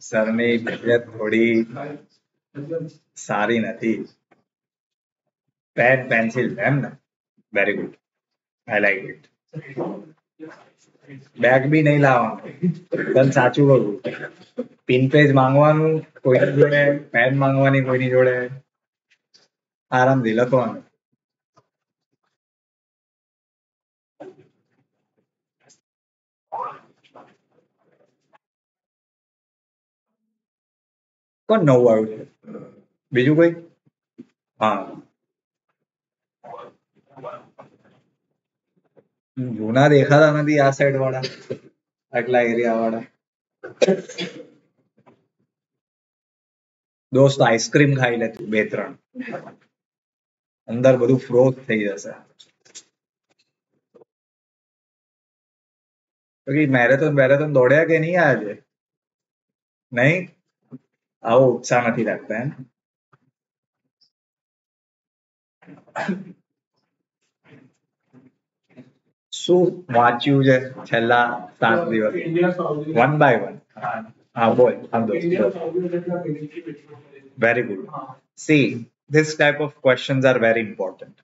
સરની તબિયત થોડી સારી નથી. પેન પેન્સિલ એમ ને? Very good, I like it. Bag બી નહીં લાવવાનું, તને સાચું કહું. પિન પેજ માંગવાનું કોઈની જોડે, પેન માંગવાની કોઈની જોડે, આરામથી લખવાનું. કોણ નવું આવ્યું છે? બીજું કોઈ? હા, જૂના દેખાતા નથી આ સાઈડ વાળા, આટલા એરિયા વાળા. દોસ્ત આઈસ્ક્રીમ ખાઈ લે તું 2-3, અંદર બધું ફ્રોઝ થઈ જશે. મેરેથોન દોડ્યા કે નહીં આજે? નહીં? આવો ઉત્સાહ નથી લાગતા એમ? શું વાંચ્યું છે છેલ્લા 7 દિવસ? 1 by 1. હા બોલ. હા દોસ્ત, very good. See, this type of questions are very important.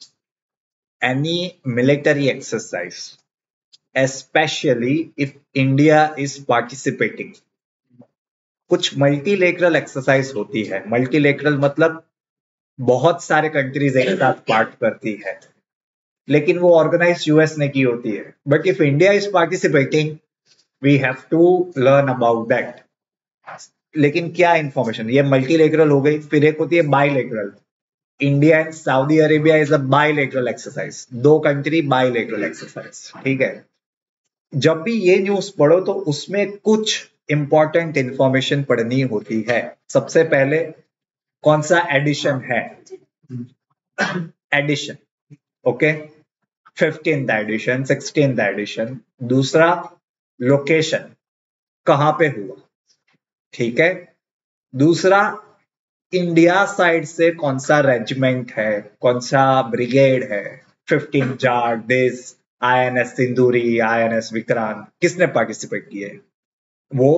Any military exercise, especially if India is participating, कुछ मल्टीलेटरल एक्सरसाइज होती है. मल्टीलेटरल मतलब बहुत सारे कंट्रीज एक साथ पार्ट करती है, लेकिन वो ऑर्गेनाइज यूएस ने की होती है. But if India is participating, we have to learn about that. लेकिन क्या इंफॉर्मेशन? ये मल्टीलेटरल हो गई, फिर एक होती है bilateral. India and Saudi Arabia is a bilateral exercise, 2 country bilateral exercise. ठीक है, जब भी ये न्यूज पढ़ो तो उसमें कुछ इंपॉर्टेंट इंफॉर्मेशन पढ़नी होती है. सबसे पहले कौन सा एडिशन है? Edition, okay. 15th edition, 16th edition. दूसरा लोकेशन, कहां पे हुआ. ठीक है. दूसरा इंडिया साइड से कौन सा रेजिमेंट है, कौन सा ब्रिगेड है. 15 जाट, दिस, आईएनएस सिंदूरी, आईएनएस विक्रांत, किसने पार्टिसिपेट किए वो.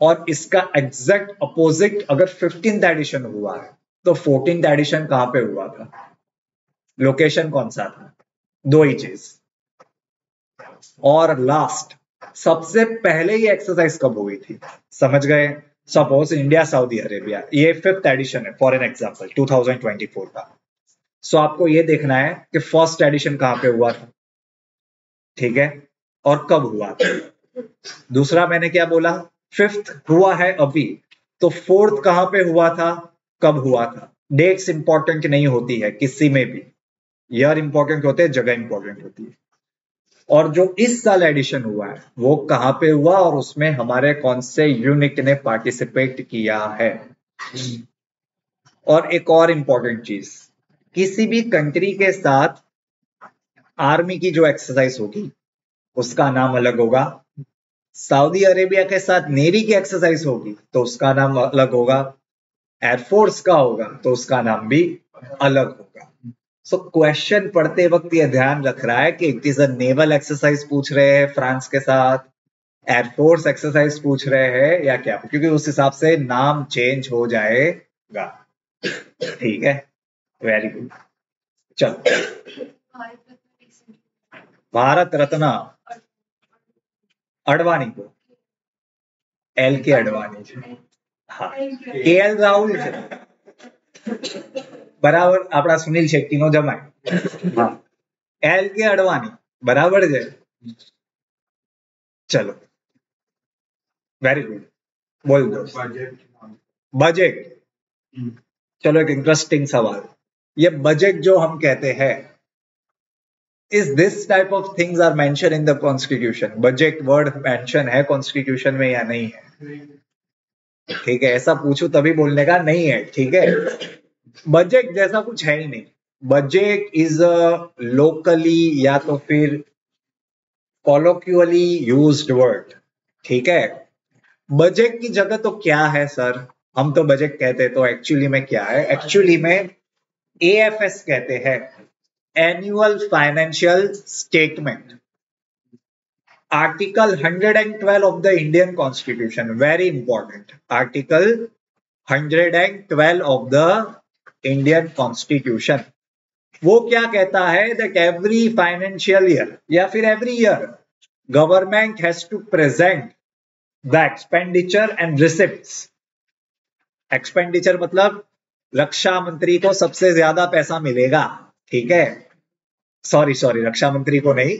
और इसका एग्जैक्ट अपोजिट अगर 15th एडिशन हुआ है तो 14th एडिशन कहां पे हुआ था, लोकेशन कौन सा था. 2 ही चीज. और लास्ट, सबसे पहले ये एक्सरसाइज कब हुई थी, समझ गए. सपोज इंडिया सऊदी अरेबिया, ये 5th एडिशन है फॉर एन एग्जांपल 2024 का. सो आपको ये देखना है कि फर्स्ट एडिशन कहां पे हुआ था. ठीक है, और कब हुआ था. दूसरा मैंने क्या बोला, 5th हुआ है अभी, तो 4th कहां पे हुआ था, कब हुआ था. डेट्स इंपॉर्टेंट नहीं होती है किसी में भी, ईयर इंपॉर्टेंट होते हैं, जगह इंपॉर्टेंट होती है. और जो इस साल एडिशन हुआ है वो कहां पे हुआ और उसमें हमारे कौन से यूनिट ने पार्टिसिपेट किया है. और एक और इंपॉर्टेंट चीज, किसी भी कंट्री के साथ आर्मी की जो एक्सरसाइज होगी उसका नाम अलग होगा. सऊदी अरेबिया के साथ नेवी की एक्सरसाइज होगी तो उसका नाम अलग होगा. एयरफोर्स का होगा तो उसका नाम भी अलग होगा. सो क्वेश्चन पढ़ते वक्त ये ध्यान रख रहा है कि it is a naval exercise पूछ रहे हैं फ्रांस के साथ, एयरफोर्स एक्सरसाइज पूछ रहे हैं या क्या, क्योंकि उस हिसाब से नाम चेंज हो जाएगा. ठीक है, वेरी गुड. चलो, भारत रत्न अडवाणी को, एल के अडवाणी છે. હા, કેએલ રાહુલ છે બરાબર, આપણા સુનિલ શેટ્ટી નો જમાય. હા, એલ કે અડવાણી બરાબર છે. ચલો વેરી ગુડ. બોલ દો. बजट. चलो एक इंटरेस्टिंग सवाल. ये बजट जो हम कहते हैं, is this type of things are mention in the constitution? Budget word mention है कॉन्स्टिट्यूशन में या नहीं है? ठीक है, ऐसा पूछूं तभी बोलने का नहीं है. ठीक है, बजट जैसा कुछ है ही नहीं. बजट इज अ लोकली या तो फिर कॉलोक्युअली यूज्ड वर्ड. ठीक है, बजट की जगह तो क्या है सर? हम तो बजट कहते हैं, तो एक्चुअली में क्या है? एक्चुअली में एएफएस कहते हैं, annual financial statement. Article 112 of the Indian constitution, very important. Article 112 of the Indian constitution, वो क्या कहता है? दैट एवरी फाइनेंशियल ईयर या फिर every year government has to present the expenditure and receipts. Expenditure मतलब रक्षा मंत्री को सबसे ज्यादा पैसा मिलेगा. ठीक है, सॉरी रक्षा मंत्री को नहीं,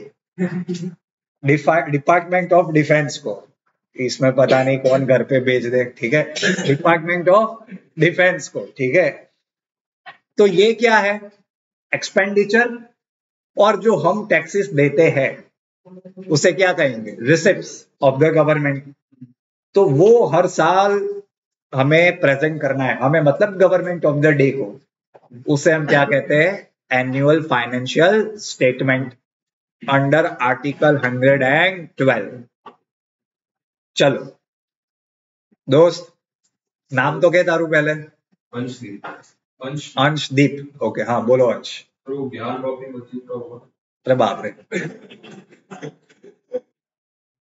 डिपार्टमेंट ऑफ डिफेंस को. इसमें पता नहीं कौन घर पे भेज दे. ठीक है, डिपार्टमेंट ऑफ डिफेंस को. ठीक है, तो ये क्या है? एक्सपेंडिचर. और जो हम टैक्सेस देते हैं उसे क्या कहेंगे? Receipts of the government. तो वो हर साल हमें प्रेजेंट करना है. हमें मतलब गवर्नमेंट ऑफ द डे को, उसे हम क्या कहते हैं? Annual financial statement under article 112. चलो दोस्त, नाम तो क्या तारू पहले? अंशदीप. ओके, हाँ बोलो अंश. अरे बाप रे,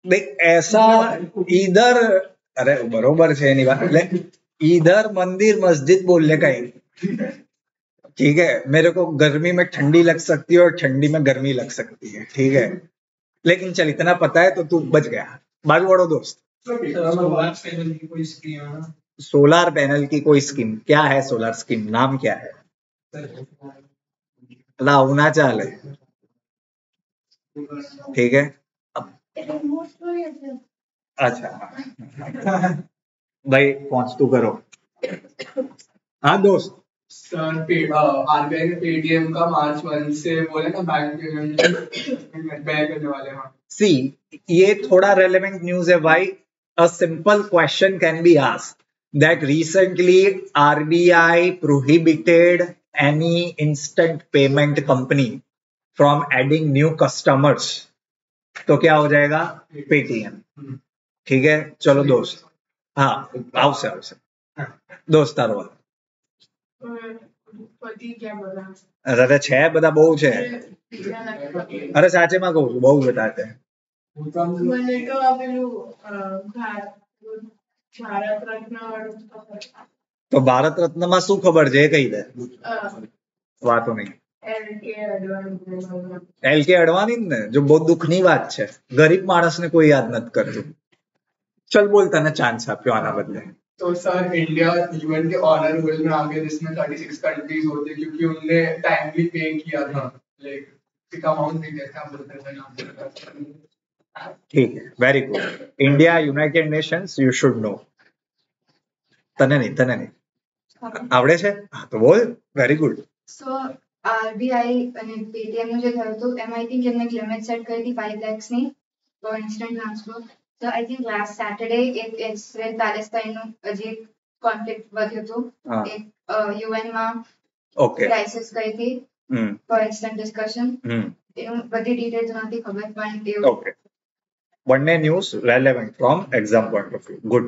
देख ऐसा इधर, अरे बरोबर છે એની વાત, એટલે इधर मंदिर मस्जिद बोलने का ही. ठीक है, मेरे को गर्मी में ठंडी लग सकती है और ठंडी में गर्मी लग सकती है. ठीक है, लेकिन चल इतना पता है तो तू बच गया. बाजू वालों दोस्त, सोलर पैनल की कोई स्कीम क्या है? सोलर स्कीम नाम क्या है? अला होना चाले. ठीक है, अच्छा भाई पहुंच तू करो. हाँ दोस्त. सर आरबीआई ने पेटीएम का मार्च 1 से बोले ना बैंक बैंक करने वाले हैं. सी, ये थोड़ा रेलेवेंट न्यूज है भाई. A simple question can be asked that recently RBI prohibited any instant payment company from adding new customers. तो क्या हो जाएगा? पेटीएम. ठीक है, चलो दोस्त. हाँ आओ से दोस्त तारो. अरे छे बता बहु छे. अरे साचे में कहूं बहु बताते हैं. तो भारत रत्न में शू खबर है? कही दे वातो नहीं. एलके अडवाणी ने, जो बहुत दुखनी बात है. गरीब माणस ने कोई याद नहीं करतु. चल बोलता ना चांस आप्यो आना बदले. तो सर इंडिया यूएन के ऑनर रोल में आ गया, जिसमें 36 कंट्रीज होते, क्योंकि उनने टाइमली पे किया था. लाइक अमाउंट दे दिया था बोलते हैं. ठीक है, very good. India United Nations, you should know. तने नहीं आवड़े छे? तो बोल. Very good. सो आरबीआई અને પેટીએમ નું જે થયું હતું એમાં આઈ થિંક એમને એક લિમિટ સેટ કરી હતી 5 lakhs ની for instant transfer. So I think last Saturday એક ઇઝરાયલ પેલેસ્ટાઇન નું હજી કોન્ફ્લિક્ટ વધ્યું હતું. એક યુએન માં ક્રાઇસિસ ગઈ હતી ફોર ઇન્સ્ટન્ટ ડિસ્કશન. એનું બધી ડિટેલ્સ નથી ખબર પણ એવું. ઓકે, બંને news relevant from exam point of view. Good.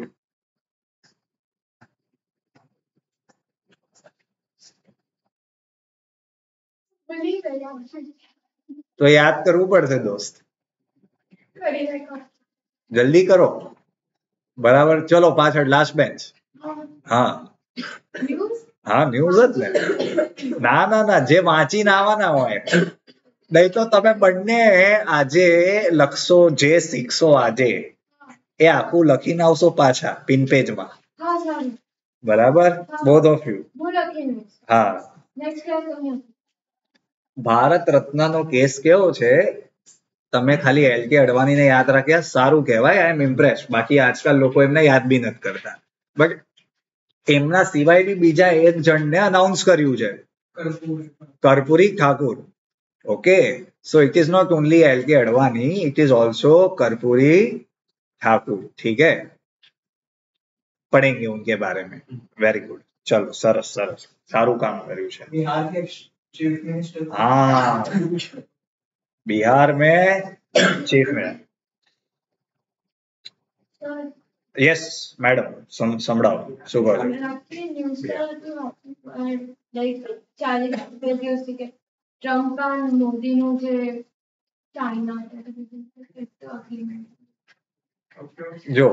तो याद करવું પડશે दोस्त. जल्दी करो. बराबर. चलो पाछड़ लास्ट बेंच. हाँ हाँ न्यूज જ ને. ના જે વાંચીને આવવાના હોય. નહીં તો તમે બંને આજે લખશો, જે શીખશો આજે એ આખું લખીને આવશો પાછા પિન પેજમાં. બરાબર, બોથ ઓફ યુ. હા, ભારત રત્નનો કેસ કેવો છે? તમે ખાલી LK અડવાણીને યાદ રાખ્યા, સારું કહેવાય, આઈ એમ ઇમ્પ્રેસ. બાકી આજકાલ લોકો એમને યાદ બી નથી કરતા. બટ એમના સિવાય બી બીજા એક જણને અનાઉન્સ કર્યું છે, Karpoori Thakur. Okay, so it is not only LK Advani, it is also Karpoori Thakur. ठीक है, पढ़ेंगे उनके बारे में. Very good. चलो, सरस सरस, सारू काम કર્યું છે. बिहार के चीफ मिनिस्टर, हाँ, बिहार में चीफ मिनिस्टर. यस मैडम, સંભળાવો શું કહો છો? आपके न्यूज़ का तो लाइक 40 वीडियोस के ट्रम्प और मोदी નું જે ચાઇના agreement. जो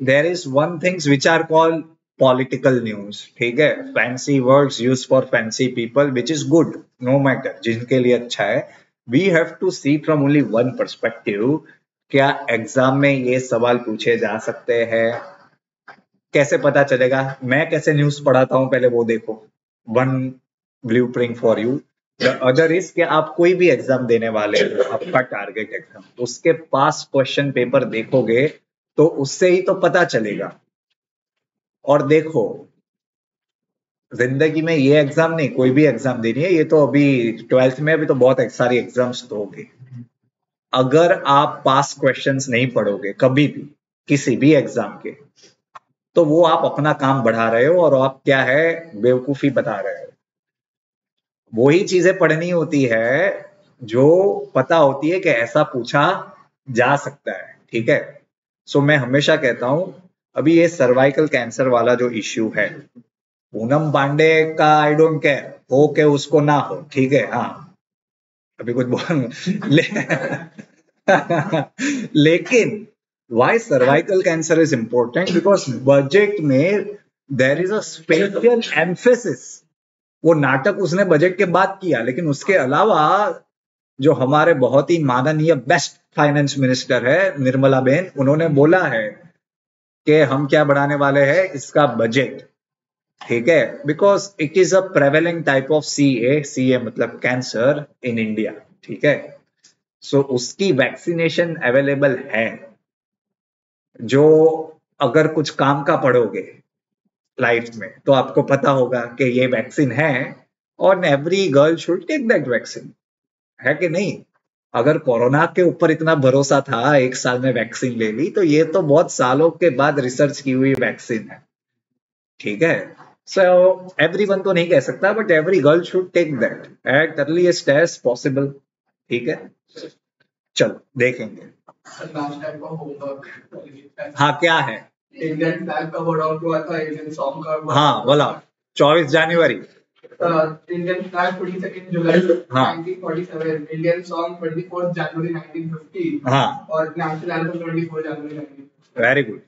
there is one things which are called political news. ठीक है, fancy words used for fancy people, which is good, no matter, जिनके लिए अच्छा है. We have to see from only one perspective. क्या एग्जाम में ये सवाल पूछे जा सकते हैं? कैसे पता चलेगा? मैं कैसे न्यूज पढ़ाता हूं पहले वो देखो. One blueprint for you. The other is कि आप कोई भी एग्जाम देने वाले हो, आपका टारगेट एग्जाम, उसके पास क्वेश्चन पेपर देखोगे तो उससे ही तो पता चलेगा. और देखो, जिंदगी में ये एग्जाम नहीं, कोई भी एग्जाम देनी है, ये तो अभी 12th में अभी तो बहुत सारी एग्जाम्स दोगे. अगर आप पास क्वेश्चंस नहीं पढ़ोगे कभी भी किसी भी एग्जाम के, तो वो आप अपना काम बढ़ा रहे हो और आप क्या है, बेवकूफी बता रहे हो. वही चीजें पढ़नी होती है जो पता होती है कि ऐसा पूछा जा सकता है. ठीक है, सो मैं हमेशा कहता हूं, अभी ये सर्वाइकल कैंसर वाला जो इश्यू है, पूनम पांडे का आई डोंट केयर हो के उसको ना हो. ठीक है, हाँ, अभी कुछ लेकिन why cervical cancer is important? Because budget में there is a special emphasis. वो नाटक उसने बजट के बाद किया, लेकिन उसके अलावा जो हमारे बहुत ही माननीय बेस्ट फाइनेंस मिनिस्टर है निर्मला बहन, उन्होंने बोला है कि हम क्या बढ़ाने वाले हैं, इसका बजट. ठीक है, because it is a prevalent type of CA मतलब कैंसर इन इंडिया. ठीक है, सो उसकी वैक्सीनेशन अवेलेबल है. जो अगर कुछ काम का पढ़ोगे लाइफ में तो आपको पता होगा कि ये वैक्सीन है और every girl should take that vaccine. है कि नहीं? अगर कोरोना के ऊपर इतना भरोसा था, 1 साल में वैक्सीन ले ली, तो ये तो बहुत सालों के बाद रिसर्च की हुई वैक्सीन है. ठीक है, सो एवरीवन तो नहीं कह सकता, but every girl should take that at earliest as possible. ठीक है, चलो देखेंगे. लास्ट टाइम का होमवर्क. हाँ, क्या है? इंडियन फ्लैग का वर्ड आउट हुआ था, इंडियन सॉन्ग का. हाँ बोला, 24 जनवरी. इंडियन फ्लैग 22 जुलाई हाँ. 1947, इंडियन सॉन्ग 24 जनवरी 1950. हाँ, और नेशनल एंथम 24 जनवरी 1950. वेरी गुड,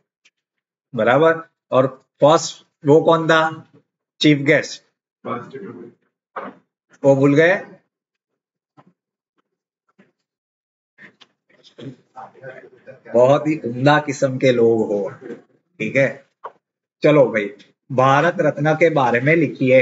बराबर. और फर्स्ट वो कौन था चीफ गेस्ट? वो भूल गए? बहुत ही उम्दा किस्म के लोग हो. ठीक है, चलो भाई, भारत रत्न के बारे में लिखिए.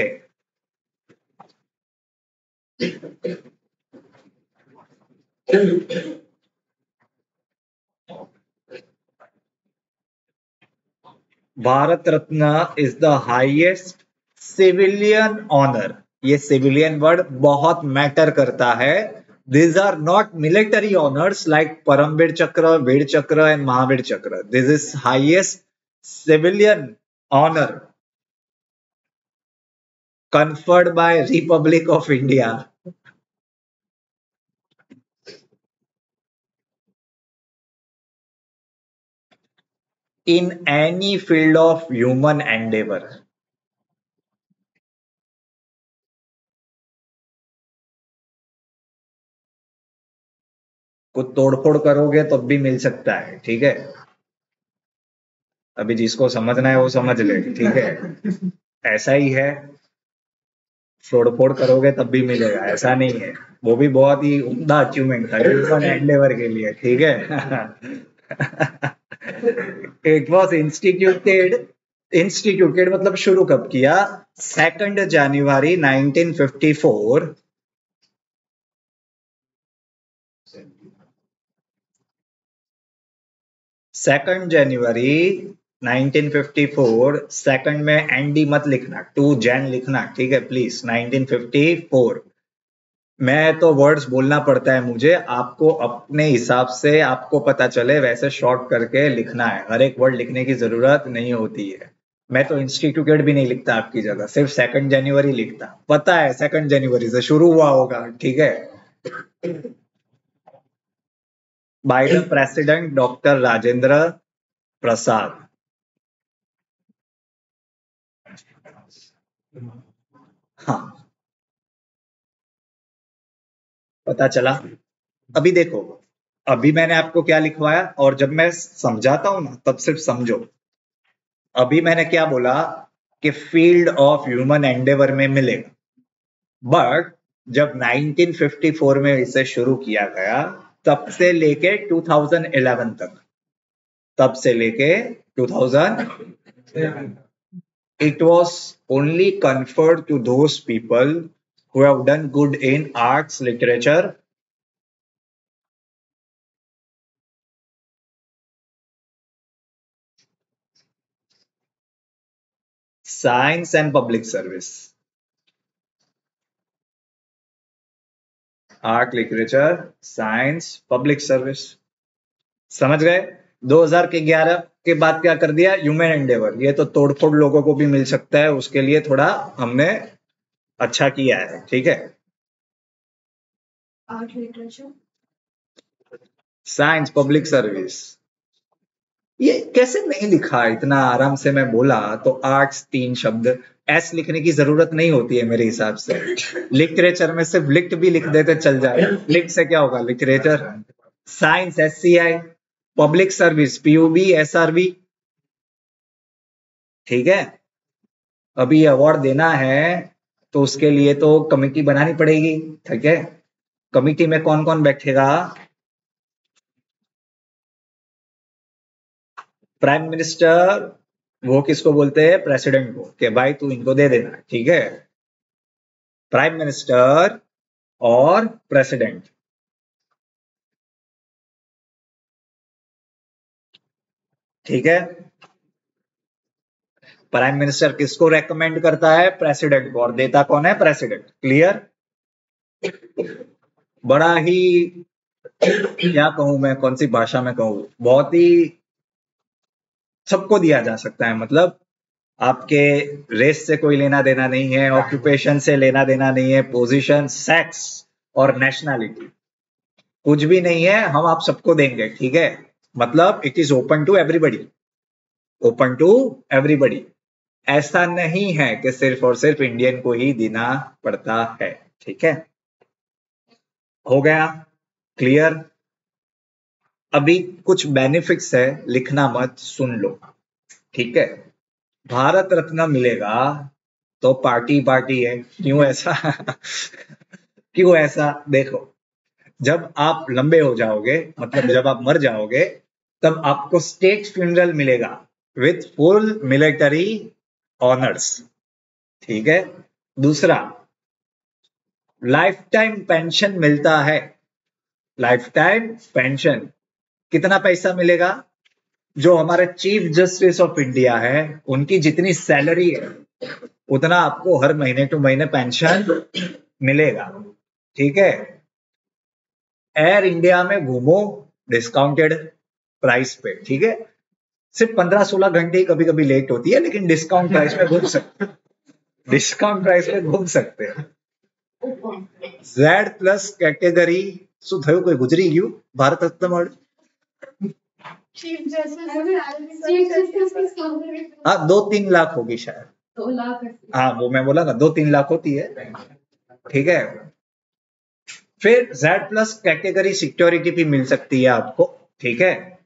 Bharat Ratna is the highest civilian honour. ये सिविलियन वर्ड बहुत मैटर करता है. These are not military honors like Paramveer Chakra, Veer Chakra and Mahavir Chakra. This is highest civilian honor conferred by Republic of India. In any field of human endeavor. कुछ तोड़फोड़ करोगे तो भी मिल सकता है. ठीक है, अभी जिसको समझना है वो समझ ले. ठीक है, ऐसा ही है, तोड़फोड़ करोगे तब भी मिलेगा, ऐसा नहीं है. वो भी बहुत ही उम्दा अचीवमेंट था ह्यूमन एंडेवर के लिए. ठीक है, इट वॉज इंस्टीट्यूटेड मतलब शुरू कब किया? 2 जनवरी 1954. 2 जनवरी 1954, सेकंड में एनडी मत लिखना, 2 जैन लिखना, ठीक है प्लीज। 1954 मैं तो वर्ड्स बोलना पड़ता है मुझे, आपको अपने हिसाब से आपको पता चले वैसे शॉर्ट करके लिखना है, हर एक वर्ड लिखने की जरूरत नहीं होती है। मैं तो इंस्टीट्यूटेड भी नहीं लिखता आपकी जगह, सिर्फ 2 जनवरी लिखता, पता है 2 जनवरी से शुरू हुआ होगा, ठीक है। By the president doctor Rajendra Prasad. हाँ पता चला। अभी देखो, अभी मैंने आपको क्या लिखवाया, और जब मैं समझाता हूं ना तब सिर्फ समझो। अभी मैंने क्या बोला कि फील्ड ऑफ ह्यूमन एंडेवर में मिलेगा, बट जब 1954 में इसे शुरू किया गया तब से लेके 2011 तक, तब से लेके 2011 it was only conferred to those people who have done good in arts, literature, science and public service. Art, literature, science, public service. समझ गए? 2011 के बाद क्या कर दिया? Human Endeavour. ये तो तोड़फोड़ लोगों को भी मिल सकता है, उसके लिए थोड़ा हमने अच्छा किया है, ठीक है। Art, literature, science, public service. ये कैसे नहीं लिखा? इतना आराम से मैं बोला तो आर्ट्स 3 शब्द, एस लिखने की जरूरत नहीं होती है मेरे हिसाब से। लिटरेचर में सिर्फ लिट भी लिख देते चल जाए, लिट से क्या होगा? Literature. Science SCI, public service PUB SRB, ठीक है। अभी अवार्ड देना है तो उसके लिए तो कमेटी बनानी पड़ेगी, ठीक है। कमेटी में कौन कौन बैठेगा? प्राइम मिनिस्टर, वो किसको बोलते हैं? प्रेसिडेंट को, कि भाई तू इनको दे देना, ठीक है। प्राइम मिनिस्टर और प्रेसिडेंट, ठीक है। प्राइम मिनिस्टर किसको रेकमेंड करता है? प्रेसिडेंट को, और देता कौन है? प्रेसिडेंट। क्लियर? बड़ा ही, क्या कहूं मैं, कौन सी भाषा में कहूं, बहुत ही सबको दिया जा सकता है। मतलब आपके रेस से कोई लेना देना नहीं है, ऑक्यूपेशन से लेना देना नहीं है, पोजीशन, सेक्स और नेशनैलिटी कुछ भी नहीं है, हम आप सबको देंगे, ठीक है। मतलब it is open to everybody, open to everybody. ऐसा नहीं है कि सिर्फ और सिर्फ इंडियन को ही देना पड़ता है, ठीक है। हो गया क्लियर? अभी कुछ बेनिफिट्स है, लिखना मत, सुन लो, ठीक है। भारत रत्न मिलेगा तो पार्टी पार्टी है। क्यों ऐसा? क्यों ऐसा? देखो, जब आप लंबे हो जाओगे, मतलब जब आप मर जाओगे, तब आपको स्टेट फ्यूनरल मिलेगा विथ फुल मिलिट्री ऑनर्स, ठीक है। दूसरा, लाइफ टाइम पेंशन मिलता है। लाइफ टाइम पेंशन कितना पैसा मिलेगा? जो हमारे चीफ जस्टिस ऑफ इंडिया है उनकी जितनी सैलरी है उतना आपको हर महीने टू महीने पेंशन मिलेगा, ठीक है। एयर इंडिया में घूमो डिस्काउंटेड प्राइस पे, ठीक है। सिर्फ 15-16 घंटे कभी कभी लेट होती है, लेकिन डिस्काउंट प्राइस पे घूम सकते, डिस्काउंट प्राइस पे घूम सकते हैं। Z+ कैटेगरी શું થયું? કોઈ ગુજરી ગયું? ભારત રત્ન મળે? चीफ जस्टिस, हाँ 2-3 लाख होगी शायद। 2 लाख। हाँ वो मैं बोला ना 2-3 लाख होती है, ठीक है। फिर Z+ कैटेगरी सिक्योरिटी भी मिल सकती है आपको, ठीक है।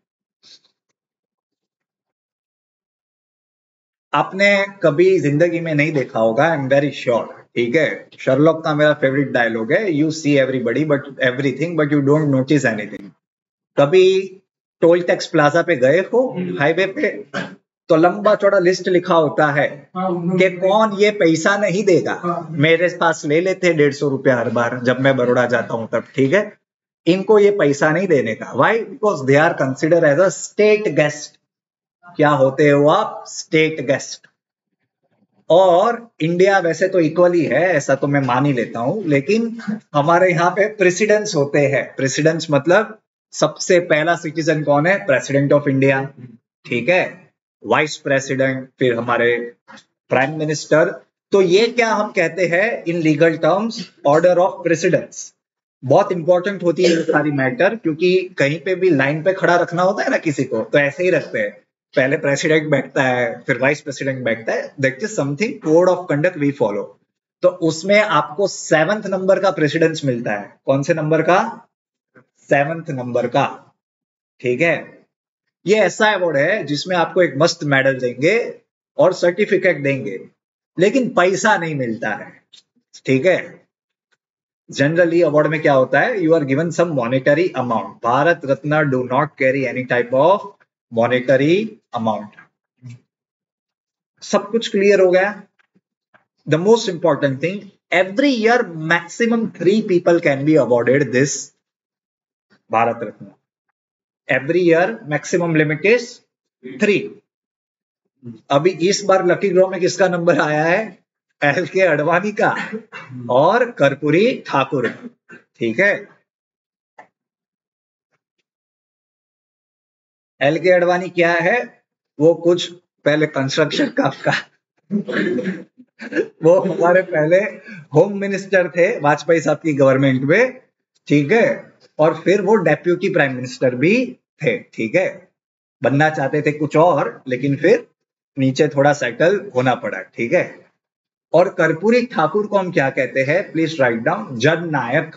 आपने कभी जिंदगी में नहीं देखा होगा, आई एम वेरी श्योर, ठीक है। शर्लॉक का मेरा फेवरेट डायलॉग है, you see everybody but everything but you don't notice anything. कभी टोल टैक्स प्लाजा पे गए हो हाईवे पे, तो लंबा चौड़ा लिस्ट लिखा होता है कि कौन ये पैसा नहीं देगा। मेरे पास ले लेते 150 रुपया हर बार जब मैं बड़ौदा जाता हूं तब, ठीक है। इनको ये पैसा नहीं देने का। Why? Because they are consider as a state guest. क्या होते हो आप? State guest. और इंडिया वैसे तो इक्वली है, ऐसा तो मैं मान ही लेता हूं, लेकिन हमारे यहाँ पे प्रेसिडेंट्स होते हैं। प्रेसिडेंट्स मतलब सबसे पहला सिटीजन कौन है? प्रेसिडेंट ऑफ इंडिया, ठीक है। वाइस प्रेसिडेंट, फिर हमारे प्राइम मिनिस्टर। तो ये क्या हम कहते हैं in legal terms? Order of presidents. बहुत इंपॉर्टेंट होती है ये सारी मैटर, क्योंकि कहीं पे भी लाइन पे खड़ा रखना होता है ना किसी को, तो ऐसे ही रखते हैं। पहले प्रेसिडेंट बैठता है, फिर वाइस प्रेसिडेंट बैठता है। That is something code of conduct we follow. तो उसमें आपको 7th नंबर का प्रेसिडेंस मिलता है। कौन से नंबर का? 7th नंबर का, ठीक है। ये ऐसा अवार्ड है जिसमें आपको एक मस्त मेडल देंगे और सर्टिफिकेट देंगे, लेकिन पैसा नहीं मिलता है, ठीक है। जनरली अवार्ड में क्या होता है? You are given some monetary amount. Bharat Ratna do not carry any type of monetary amount. सब कुछ क्लियर हो गया? The most important thing, every year maximum 3 people can be awarded this Bharat Ratna. Every year maximum limit is 3. अभी इस बार lucky draw में किसका number आया है? एल के अडवाणी का और कर्पूरी ठाकुर, ठीक है। एल के अडवाणी क्या है? वो कुछ पहले कंस्ट्रक्शन का वो हमारे पहले होम मिनिस्टर थे वाजपेयी साहब की गवर्नमेंट में, ठीक है। और फिर वो डेप्यूटी प्राइम मिनिस्टर भी थे, ठीक है। बनना चाहते थे कुछ और, लेकिन फिर नीचे थोड़ा सेटल होना पड़ा, ठीक है। और कर्पूरी ठाकुर को हम क्या कहते हैं? प्लीज राइट डाउन, जननायक,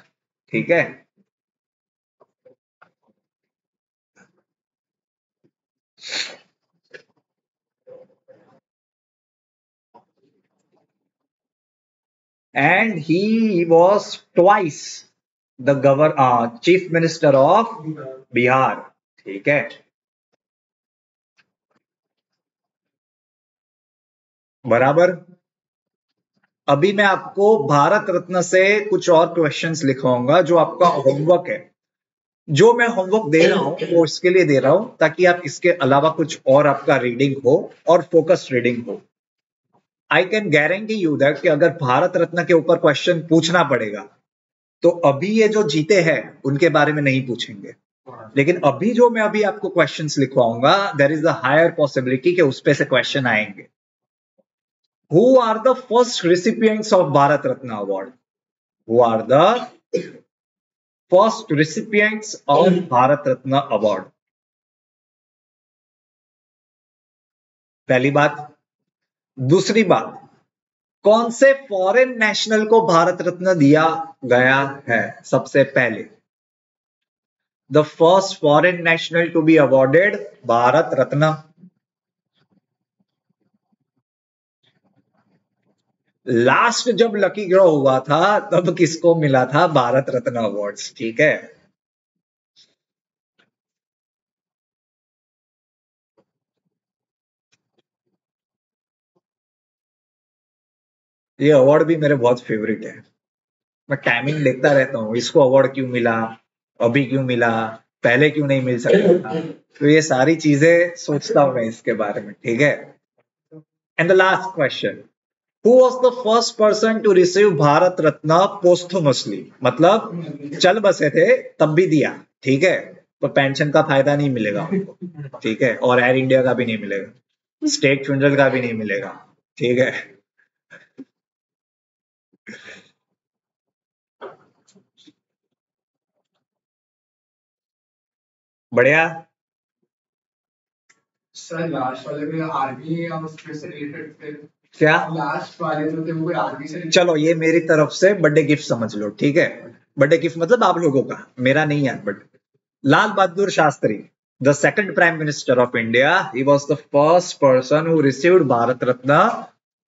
ठीक है। And he was twice the chief minister of Bihar, ठीक है। बराबर। अभी मैं आपको भारत रत्न से कुछ और क्वेश्चंस लिखवाऊंगा जो आपका होमवर्क है। जो मैं होमवर्क दे रहा हूं वो इसके लिए दे रहा हूं ताकि आप इसके अलावा कुछ और आपका रीडिंग हो और फोकस रीडिंग हो। I can guarantee you that कि अगर भारत रत्न के ऊपर क्वेश्चन पूछना पड़ेगा तो अभी ये जो जीते हैं उनके बारे में नहीं पूछेंगे, लेकिन अभी जो मैं अभी आपको क्वेश्चंस लिखवाऊंगा there is a higher possibility कि उस पे से क्वेश्चन आएंगे। Who are the first recipients of Bharat Ratna Award? Who are the first recipients of Bharat Ratna Award? पहली बात। दूसरी बात, कौन से फॉरेन नेशनल को भारत रत्न दिया गया है सबसे पहले? The first foreign national to be awarded Bharat Ratna. Last जब लकी ड्रॉ हुआ था तब किसको मिला था भारत रत्न अवार्ड्स, ठीक है। ये अवार्ड भी मेरे बहुत फेवरेट है। मैं टाइमिंग देखता रहता हूँ, इसको अवार्ड क्यों मिला, अभी क्यों मिला, पहले क्यों नहीं मिल सकता था। तो ये सारी चीजें सोचता हूँ मैं इसके बारे में, ठीक है। And the last question, who was the first person to receive Bharat Ratna posthumously? मतलब चल बसे थे तब भी दिया, ठीक है। तो पेंशन का फायदा नहीं मिलेगा उनको, ठीक है, और एयर इंडिया का भी नहीं मिलेगा, स्टेट फ्यूनरल का भी नहीं मिलेगा, ठीक है। बढ़िया। सर लास्ट वाले में आर्मी या उसमें से रिलेटेड थे? क्या? लास्ट वाले जो थे वो आर्मी से चलो ये मेरी तरफ से बर्थडे गिफ्ट समझ लो, ठीक है। बर्थडे गिफ्ट मतलब आप लोगों का, मेरा नहीं है। But Lal Bahadur Shastri, the second prime minister of India, he was the first person who received Bharat Ratna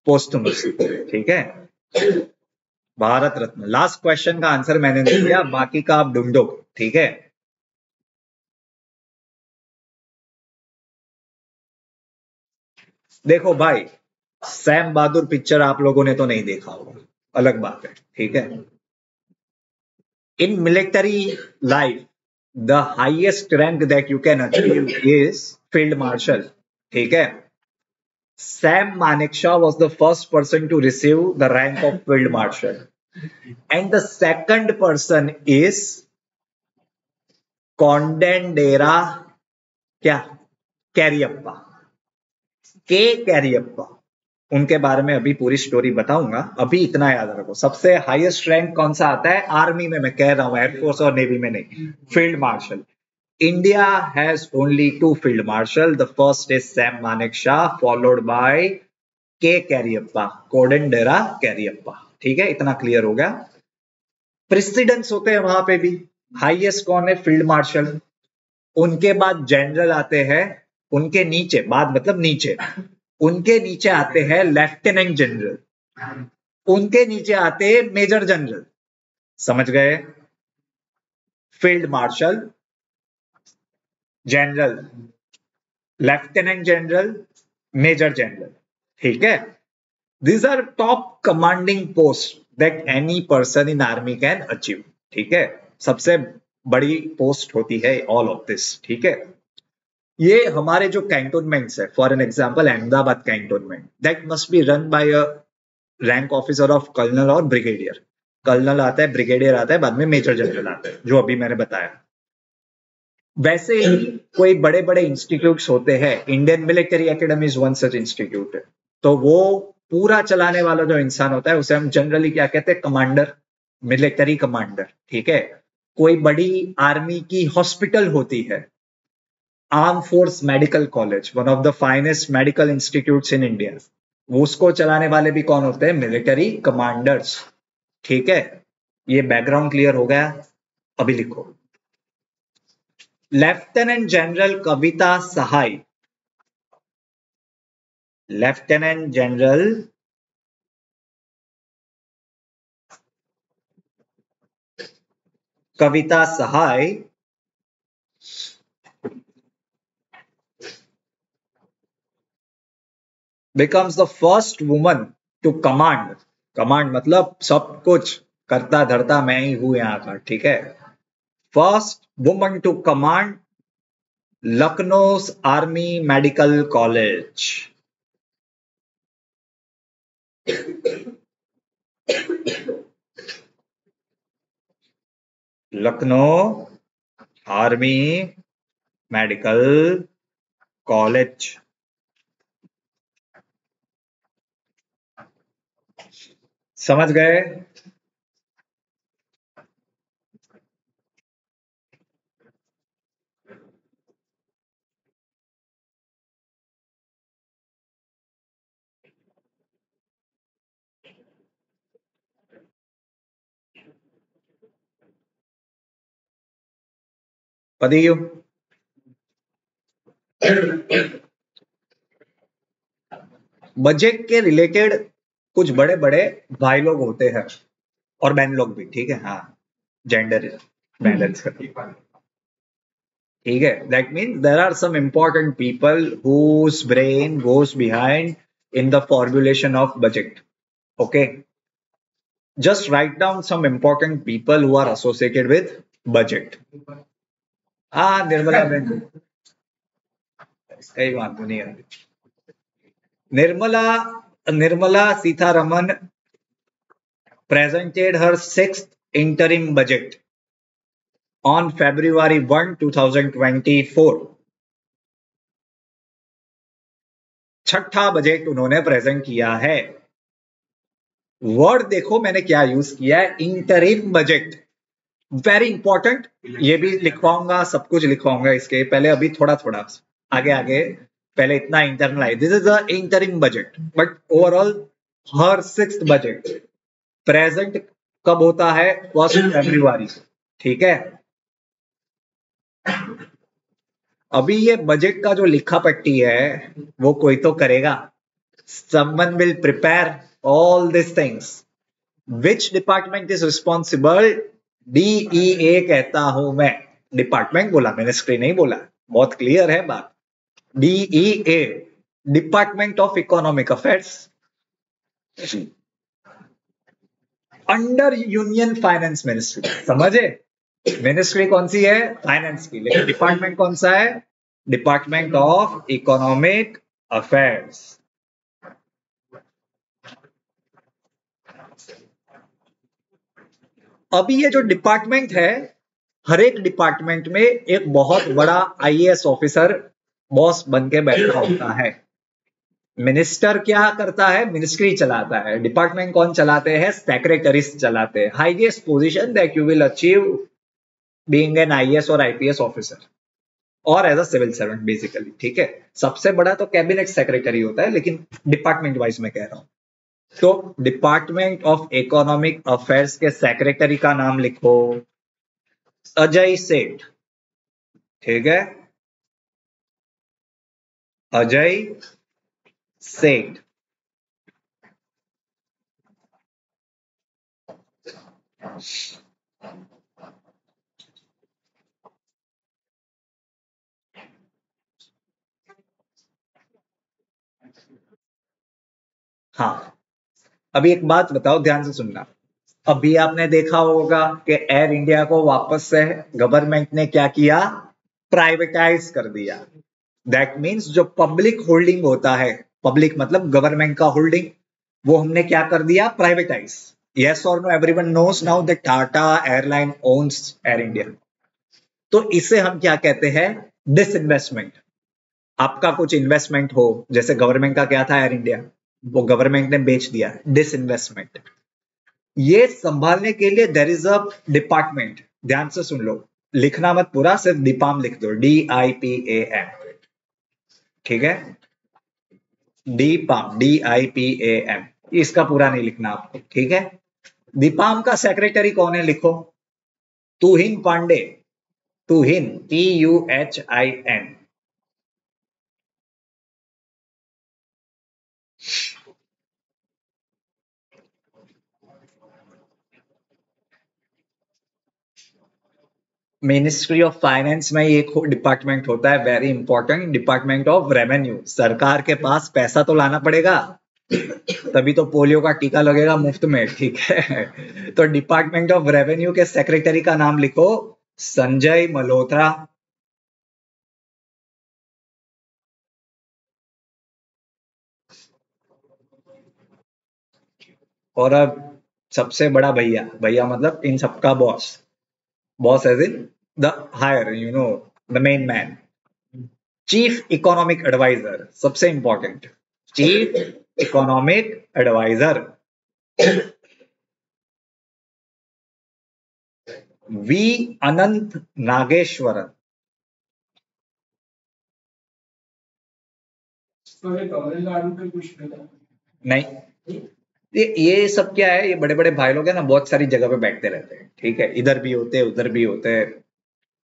posthumously, ठीक है। भारत रत्न। लास्ट क्वेश्चन का आंसर मैंने दे दिया, बाकी का आप ढूंढो, ठीक है। देखो भाई, सैम बहादुर पिक्चर आप लोगों ने तो नहीं देखा होगा, अलग बात है, ठीक है। In military life, the highest rank that you can achieve is field marshal. ठीक है? Sam Manekshaw was the first person to receive the rank of field marshal, and the second person is Condendera क्या कैरियप्पा के कैरियप्पा. उनके बारे में अभी पूरी story बताऊंगा. अभी इतना याद रखो, सबसे हाईएस्ट रैंक कौन सा आता है आर्मी में, मैं कह रहा हूं एयरफोर्स और नेवी में नहीं, field marshal. India has only 2 field marshal. The first is Sam Manekshaw, followed by K. Cariappa, Kodendera Cariappa. ठीक है, इतना क्लियर हो गया. प्रेसिडेंट्स होते हैं वहां पे भी. हाईएस्ट कौन है? Field marshal. उनके बाद जनरल आते हैं. उनके नीचे, बाद मतलब नीचे, उनके नीचे आते हैं लेफ्टिनेंट जनरल. उनके नीचे आते हैं मेजर जनरल. समझ गए? Field marshal, general, lieutenant general, major general. ठीक है? These are top commanding posts that any person in army can achieve. ठीक है? सबसे बड़ी पोस्ट होती है all of this. ठीक है? ये हमारे जो कैंटोनमेंट्स है, for an example Ahmedabad cantonment, that must be run by a rank officer of colonel और ब्रिगेडियर. कर्नल आता है, ब्रिगेडियर आता है, बाद में मेजर जनरल आता है, जो अभी मैंने बताया. वैसे ही कोई बड़े बड़े इंस्टीट्यूट्स होते हैं. Indian military academy is one such institute है. तो वो पूरा चलाने वाला जो इंसान होता है उसे हम जनरली क्या कहते हैं? Commander, military commander. ठीक है? कोई बड़ी आर्मी की हॉस्पिटल होती है, arm force medical college, one of the finest medical institutes in India, वो उसको चलाने वाले भी कौन होते हैं? Military commanders. ठीक है? ये बैकग्राउंड क्लियर हो गया? अभी लिखो. Lieutenant general Kavita Sahay. Lieutenant general Kavita Sahay becomes the first woman to command. Command मतलब सब कुछ करता धरता मैं ही हूं यहां का. ठीक है? First woman to command Lucknow army medical college. Lucknow army medical college. समझ गए? पदियो बजट के रिलेटेड कुछ बड़े बड़े भाई लोग होते हैं और बहन लोग भी. ठीक है? हाँ, जेंडर बैलेंस. ठीक है? That means there are some important people whose brain goes behind in the formulation of budget. Okay? Just write down some important people who are associated with budget. हाँ, निर्मला बहन, कई बात नहीं है. Nirmala Sitharaman presented her 6th interim budget on February 1, 2024. छठा budget उन्होंने present किया है. वर्ड देखो मैंने क्या यूज किया है, इंटरिम बजट. Very important. ये भी लिखवाऊंगा, सब कुछ लिखवाऊंगा इसके पहले. अभी थोड़ा थोड़ा आगे आगे, पहले इतना internalize. This is a interim budget, but overall हर 6th बजट प्रेजेंट कब होता है? 1 फरवरी. ठीक है? अभी ये बजट का जो लिखा पट्टी है वो कोई तो करेगा. someone will prepare all these things. which department is responsible? DEA कहता हूं मैं. डिपार्टमेंट बोला मैंने, स्क्रीन नहीं बोला. बहुत क्लियर है बात. DEA, department of economic affairs. Under union finance ministry, समझे? मिनिस्ट्री कौन सी है? फाइनेंस की, लेकिन डिपार्टमेंट कौन सा है? Department of economic affairs. अभी ये जो डिपार्टमेंट है, हर एक डिपार्टमेंट में एक बहुत बड़ा आईएएस ऑफिसर बॉस बन के बैठा होता है। मिनिस्टर क्या करता है? मिनिस्ट्री चलाता है। डिपार्टमेंट कौन चलाते हैं? सेक्रेटरीज चलाते हैं। Highest position that you will achieve being an IAS और आईपीएस ऑफिसर और as a civil servant basically, ठीक है? सबसे बड़ा तो कैबिनेट सेक्रेटरी होता है, लेकिन डिपार्टमेंट वाइज में कह रहा हूं। तो डिपार्टमेंट ऑफ इकोनॉमिक अफेयर्स के सेक्रेटरी का नाम लिखो, अजय सेठ, ठीक है? अजय सेठ। हाँ, अभी एक बात बताओ, ध्यान से सुनना। अभी आपने देखा होगा कि एयर इंडिया को वापस से गवर्नमेंट ने क्या किया? प्राइवेटाइज कर दिया। दैट मीन्स जो पब्लिक होल्डिंग होता है, पब्लिक मतलब गवर्नमेंट का होल्डिंग, वो हमने क्या कर दिया? प्राइवेटाइज। यस और no? Everyone knows now that Tata airline owns Air India. तो इसे हम क्या कहते हैं? डिसइन्वेस्टमेंट। आपका कुछ इन्वेस्टमेंट हो, जैसे गवर्नमेंट का क्या था? एयर इंडिया, वो गवर्नमेंट ने बेच दिया, डिसइन्वेस्टमेंट। ये संभालने के लिए देयर इज अ डिपार्टमेंट। ध्यान से सुन लो, लिखना मत पूरा, सिर्फ डिपाम लिख दो, DIPAM, ठीक है? डिपाम, DIPAM, इसका पूरा नहीं लिखना आपको, ठीक है? डिपाम का सेक्रेटरी कौन है? लिखो, तुहिन पांडे। तुहिन, TUHIN। मिनिस्ट्री ऑफ फाइनेंस में एक डिपार्टमेंट होता है very important, department of revenue. सरकार के पास पैसा तो लाना पड़ेगा, तभी तो पोलियो का टीका लगेगा मुफ्त में, ठीक है? तो डिपार्टमेंट ऑफ रेवेन्यू के सेक्रेटरी का नाम लिखो, संजय मल्होत्रा। और अब सबसे बड़ा भैया, भैया मतलब इन सबका boss, boss as in the higher, you know, the main man, chief economic adviser. सबसे important, chief economic adviser V Anantha Nageswaran. Tamil Nadu के कुछ नहीं, ये सब क्या है? ये बड़े बड़े भाई लोग हैं ना, बहुत सारी जगह पे बैठते रहते हैं, ठीक है? इधर भी होते हैं, उधर भी होते हैं,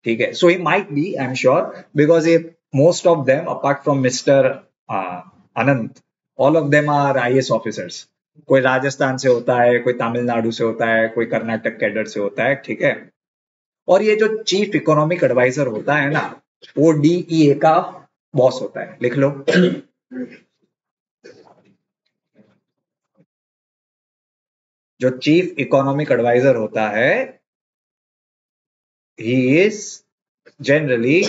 ठीक है? So he might be, I am sure, because ये most of them apart from mister Anant, all of them are IAS officers. कोई राजस्थान से होता है, कोई तमिलनाडु से होता है, कोई कर्नाटक कैडर से होता है, ठीक है? और ये जो चीफ इकोनॉमिक एडवाइजर होता है ना, वो DEA का बॉस होता है, लिख लो। जो चीफ इकोनॉमिक एडवाइजर होता है, he is generally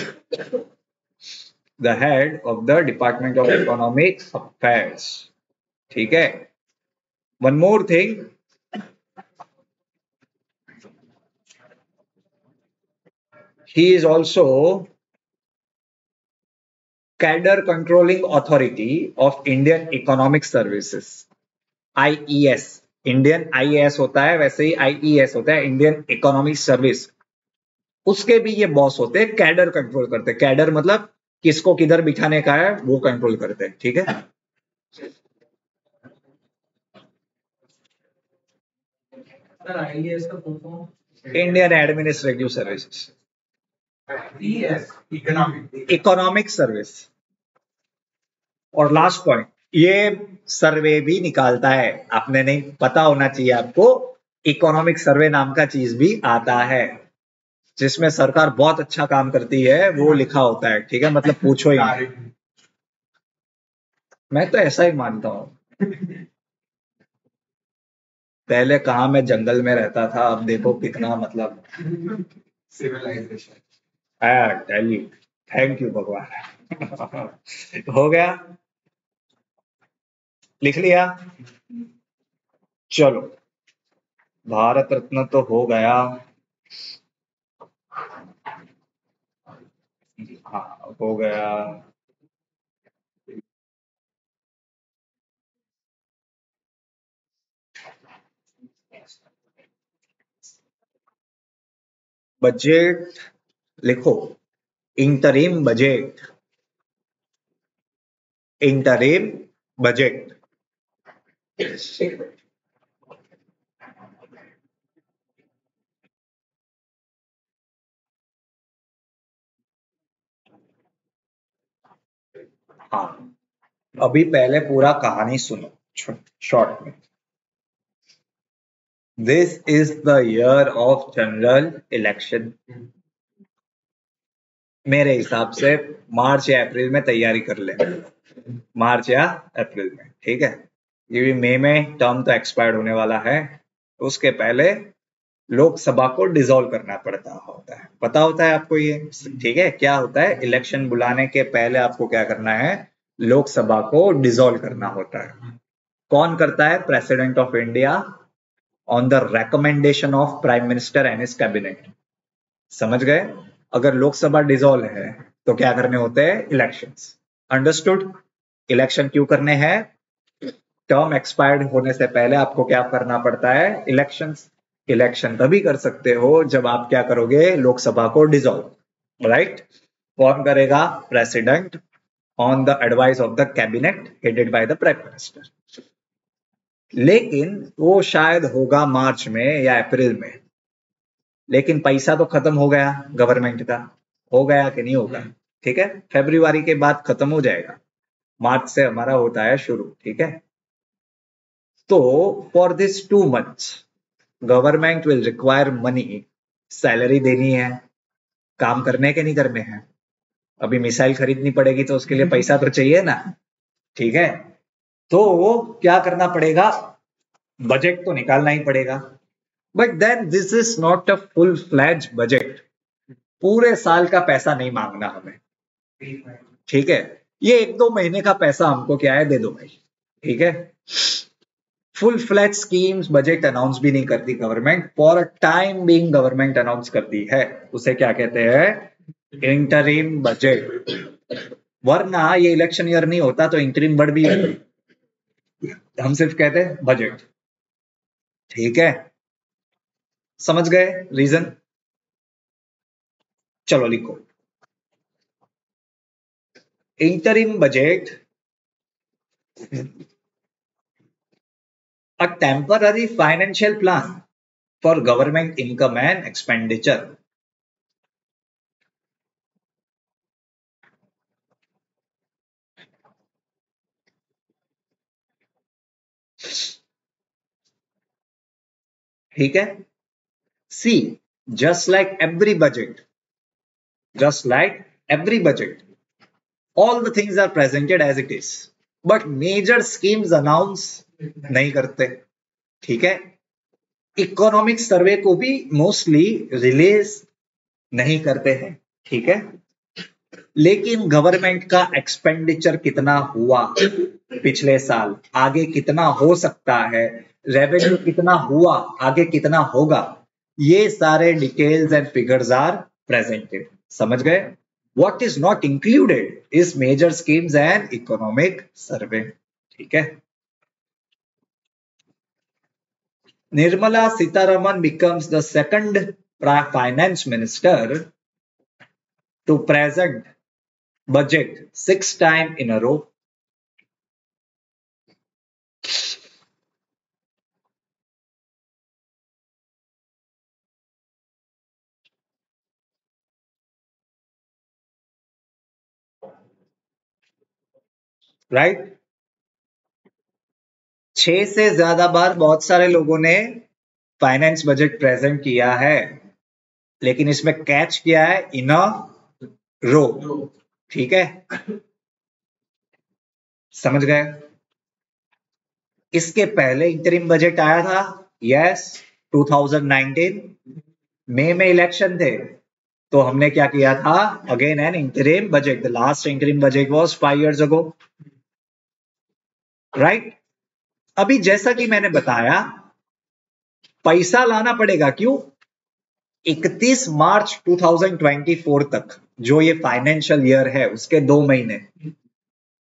the head of the Department of Economic Affairs, ठीक है? One more thing, he is also Cadre Controlling Authority of Indian Economic Services, IES। Indian IAS होता है, वैसे ही IES होता है, Indian economic service. उसके भी ये बॉस होते हैं, कैडर कंट्रोल करते हैं। कैडर मतलब किसको किधर बिठाने का है, वो कंट्रोल करते हैं, ठीक है? Indian administrative services, economic service. और लास्ट पॉइंट, ये सर्वे भी निकालता है, आपने नहीं पता होना चाहिए आपको, इकोनॉमिक सर्वे नाम का चीज भी आता है, जिसमें सरकार बहुत अच्छा काम करती है, वो लिखा होता है, ठीक है? मतलब पूछो ही नहीं। मैं तो ऐसा ही मानता हूं। पहले कहाँ मैं जंगल में रहता था, अब देखो कितना मतलब civilization. Tell you, thank you भगवान। हो गया, लिख लिया। चलो, भारत रत्न तो हो गया। हाँ हो गया। बजट लिखो, इंटरिम बजट, इंटरिम बजट। हाँ, अभी पहले पूरा कहानी सुनो शॉर्ट में। This is the year of general election. मेरे हिसाब से मार्च या अप्रैल में तैयारी कर ले, मार्च या अप्रैल में, ठीक है। ये मई में टर्म तो एक्सपायर्ड होने वाला है, उसके पहले लोकसभा को डिसॉल्व करना पड़ता होता है, पता होता है आपको ये, ठीक है। क्या होता है, इलेक्शन बुलाने के पहले आपको क्या करना है, लोकसभा को डिसॉल्व करना होता है। कौन करता है, president of India on the recommendation of prime minister and his cabinet. समझ गए। अगर लोकसभा डिसॉल्व है तो क्या करने होते हैं, इलेक्शंस। अंडरस्टूड। इलेक्शन क्यों करने हैं, टर्म एक्सपायर्ड होने से पहले आपको क्या करना पड़ता है, इलेक्शंस। इलेक्शन तभी कर सकते हो जब आप क्या करोगे, लोकसभा को डिसॉल्व, राइट। कौन करेगा, president on the advice of the cabinet headed by the prime minister. लेकिन वो शायद होगा मार्च में या अप्रैल में, लेकिन पैसा तो खत्म हो गया गवर्नमेंट का, हो गया कि नहीं होगा, ठीक है। फरवरी के बाद खत्म हो जाएगा, मार्च से हमारा होता है शुरू, ठीक है। तो for this 2 months government will require money, salary देनी है, काम करने के नहीं करने हैं। अभी मिसाइल खरीदनी पड़ेगी तो उसके लिए पैसा तो चाहिए ना, ठीक है। तो वो क्या करना पड़ेगा, बजट तो निकालना ही पड़ेगा। But then this is not a full fledged budget, पूरे साल का पैसा नहीं मांगना हमें, ठीक है। ये 1-2 महीने का पैसा हमको क्या है, दे दो भाई, ठीक है। Full fledge schemes budget announce भी नहीं करती government, for a time being government announce करती है, उसे क्या कहते हैं, इंटरिम बजट। वरना ये इलेक्शन ईयर नहीं होता तो इंटरिम वर्ड भी हम सिर्फ कहते हैं बजट, ठीक है। समझ गए रीजन। चलो लिखो, interim budget, a temporary financial plan for government income and expenditure. ठीक है। See, just like every budget, all the things are presented as it is, but major schemes announce नहीं करते, ठीक है। इकोनॉमिक सर्वे को भी मोस्टली रिलीज नहीं करते हैं, ठीक है। लेकिन गवर्नमेंट का एक्सपेंडिचर कितना हुआ पिछले साल, आगे कितना हो सकता है, रेवेन्यू कितना हुआ, आगे कितना होगा, ये सारे details and figures are presented. समझ गए। What is not included is major schemes and economic survey, ठीक है। Nirmala Sitharaman becomes the second finance minister to present budget 6 times in a row. Right. 6 से ज्यादा बार बहुत सारे लोगों ने फाइनेंस बजट प्रेजेंट किया है, लेकिन इसमें कैच किया है, इन अ रो, ठीक है। समझ गए। इसके पहले इंटरिम बजट आया था यस 2019 मई में इलेक्शन थे, तो हमने क्या किया था, again an interim budget, the last interim budget was 5 years ago, right. अभी जैसा कि मैंने बताया, पैसा लाना पड़ेगा, क्यों? 31 मार्च 2024 तक जो ये फाइनेंशियल ईयर है उसके 2 महीने,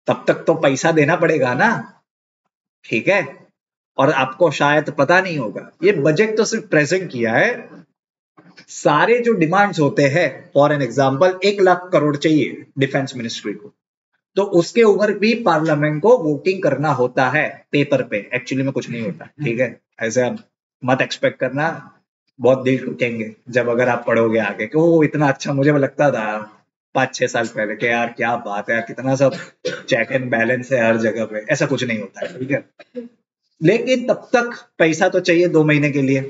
तब तक तो पैसा देना पड़ेगा ना, ठीक है। और आपको शायद पता नहीं होगा, ये बजट तो सिर्फ प्रेजेंट किया है, सारे जो डिमांड्स होते हैं, for an example 1 lakh crore चाहिए डिफेंस मिनिस्ट्री को, तो उसके ऊपर भी पार्लियामेंट को वोटिंग करना होता है पेपर पे, एक्चुअली में कुछ नहीं होता, ठीक है। ऐसे आप मत एक्सपेक्ट करना, बहुत दिल टूटेंगे जब अगर आप पढ़ोगे आगे कि वो इतना अच्छा मुझे लगता था 5-6 साल पहले कि यार क्या बात है, कितना सब चेक एंड बैलेंस है हर जगह पे, ऐसा कुछ नहीं होता है, ठीक है। लेकिन तब तक पैसा तो चाहिए 2 महीने के लिए,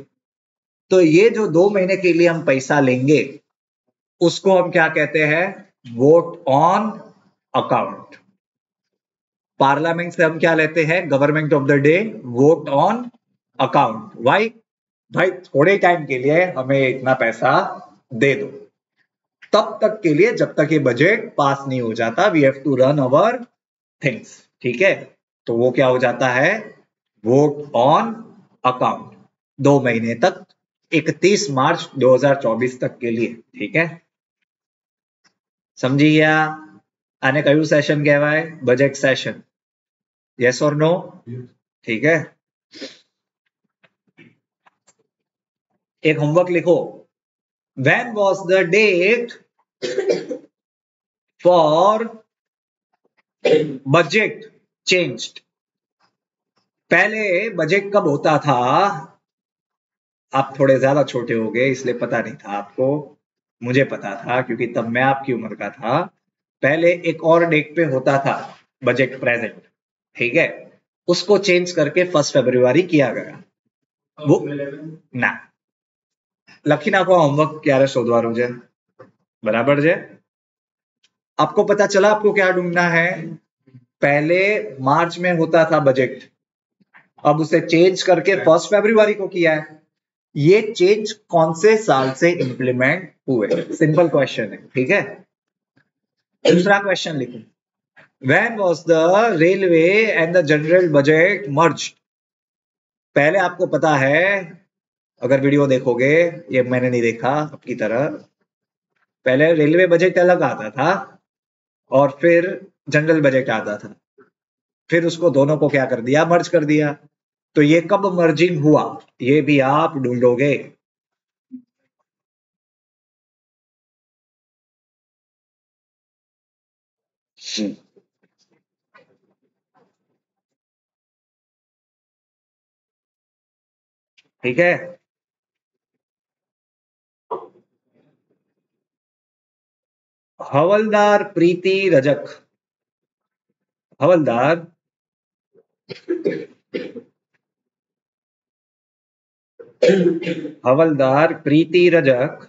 तो ये जो 2 महीने के लिए हम पैसा लेंगे उसको हम क्या कहते हैं, वोट ऑन अकाउंट। पार्लियामेंट से हम क्या लेते हैं, government of the day, vote on account. Why? भाई थोड़े टाइम के लिए हमें इतना पैसा दे दो, तब तक के लिए जब तक ये बजट पास नहीं हो जाता, we have to run our things, ठीक है। तो वो क्या हो जाता है, वोट ऑन अकाउंट, 2 महीने तक, 31 मार्च 2024 तक के लिए, ठीक है। समझी गया? આને કયું સેશન કહેવાય? Budget session, yes or no? ठीक है। एक होमवर्क लिखो, when was the date for budget changed? पहले बजट कब होता था? आप थोड़े ज्यादा छोटे हो गए इसलिए पता नहीं था आपको, मुझे पता था क्योंकि तब मैं आपकी उम्र का था। पहले एक और डेट पे होता था बजट प्रेजेंट, ठीक है, उसको चेंज करके 1 ફેબ્રુઆરી किया गया। वो ना લખી નાખો હોમવર્ક ક્યારે શોધવાનું છે, બરાબર છે? आपको पता चला आपको क्या ढूंढना है? पहले मार्च में होता था बजट, अब उसे चेंज करके 1 फरवरी को किया है। ये चेंज कौन से साल से इंप्लीमेंट हुए? सिंपल क्वेश्चन है, ठीक है। दूसरा क्वेश्चन लिखो, when was the railway and the general budget merged? पहले आपको पता है, अगर वीडियो देखोगे, ये मैंने नहीं देखा आपकी तरह, पहले रेलवे बजट अलग आता था और फिर जनरल बजट आता था, फिर उसको दोनों को क्या कर दिया, मर्ज कर दिया। तो ये कब मर्जिंग हुआ ये भी आप ढूंढोगे। ठीक है, हवलदार प्रीति रजक, हवलदार हवलदार प्रीति Rajak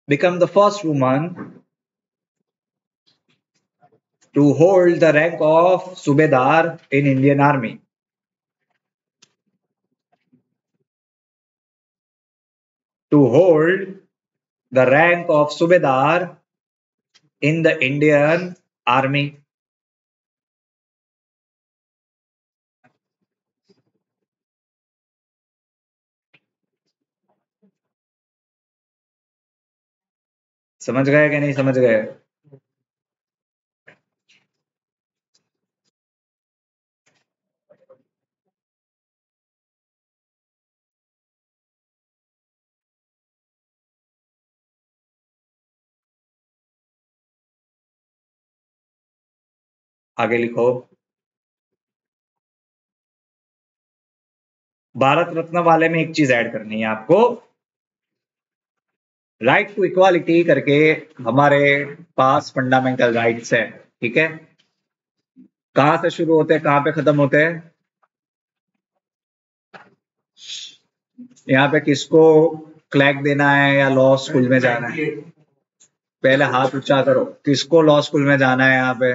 become the first woman to hold the rank of Subedar in Indian Army. To hold the rank of Subedar in the Indian Army. समझ गए कि नहीं समझ गए? आगे लिखो, भारत रत्न वाले में एक चीज ऐड करनी है आपको, राइट टू इक्वालिटी करके हमारे पास फंडामेंटल राइट्स है, ठीक है। कहां से शुरू होते हैं, कहां पे खत्म होते हैं? यहाँ पे किसको क्लैक देना है या लॉ स्कूल में जाना है? पहले हाथ ऊंचा करो, किसको लॉ स्कूल में जाना है? यहाँ पे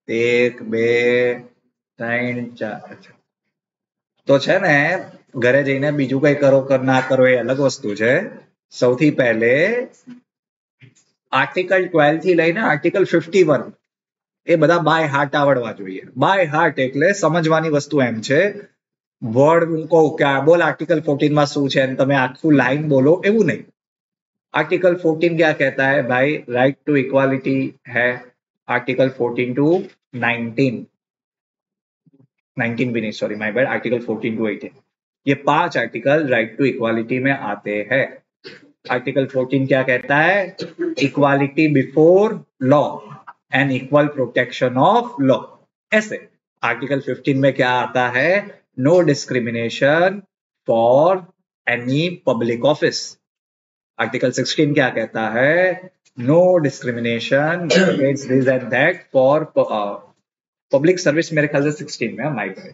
1 2 ત્રણ ચાર તો છે ને ઘરે જઈને બીજું કઈ કરો ના કરો એ અલગ વસ્તુ છે. સૌથી પહેલે આર્ટિકલ 12 થી લઈને આર્ટિકલ 51 એ બધા બાય હાર્ટ આવડવા જોઈએ. બાય હાર્ટ એટલે સમજવાની વસ્તુ એમ છે, વર્ડ હું કહું કે બોલ આર્ટિકल 14 માં શું છે તમે આખું લાઈન બોલો એવું નહીં. आर्टिकल 14 क्या कहता है भाई? राइट टू इक्वालिटी है. आर्टिकल 14 टू 19 भी नहीं, sorry my bad, article 14 to 18 ये 5 आर्टिकल राइट टू इक्वालिटी में आते हैं. आर्टिकल 14 क्या कहता है? Equality before law and equal protection of law. ऐसे आर्टिकल 15 में क्या आता है? No discrimination for any public office. Article 16 क्या कहता है? No discrimination against this and that for public service. मेरे ख्याल से 16 में माइक है,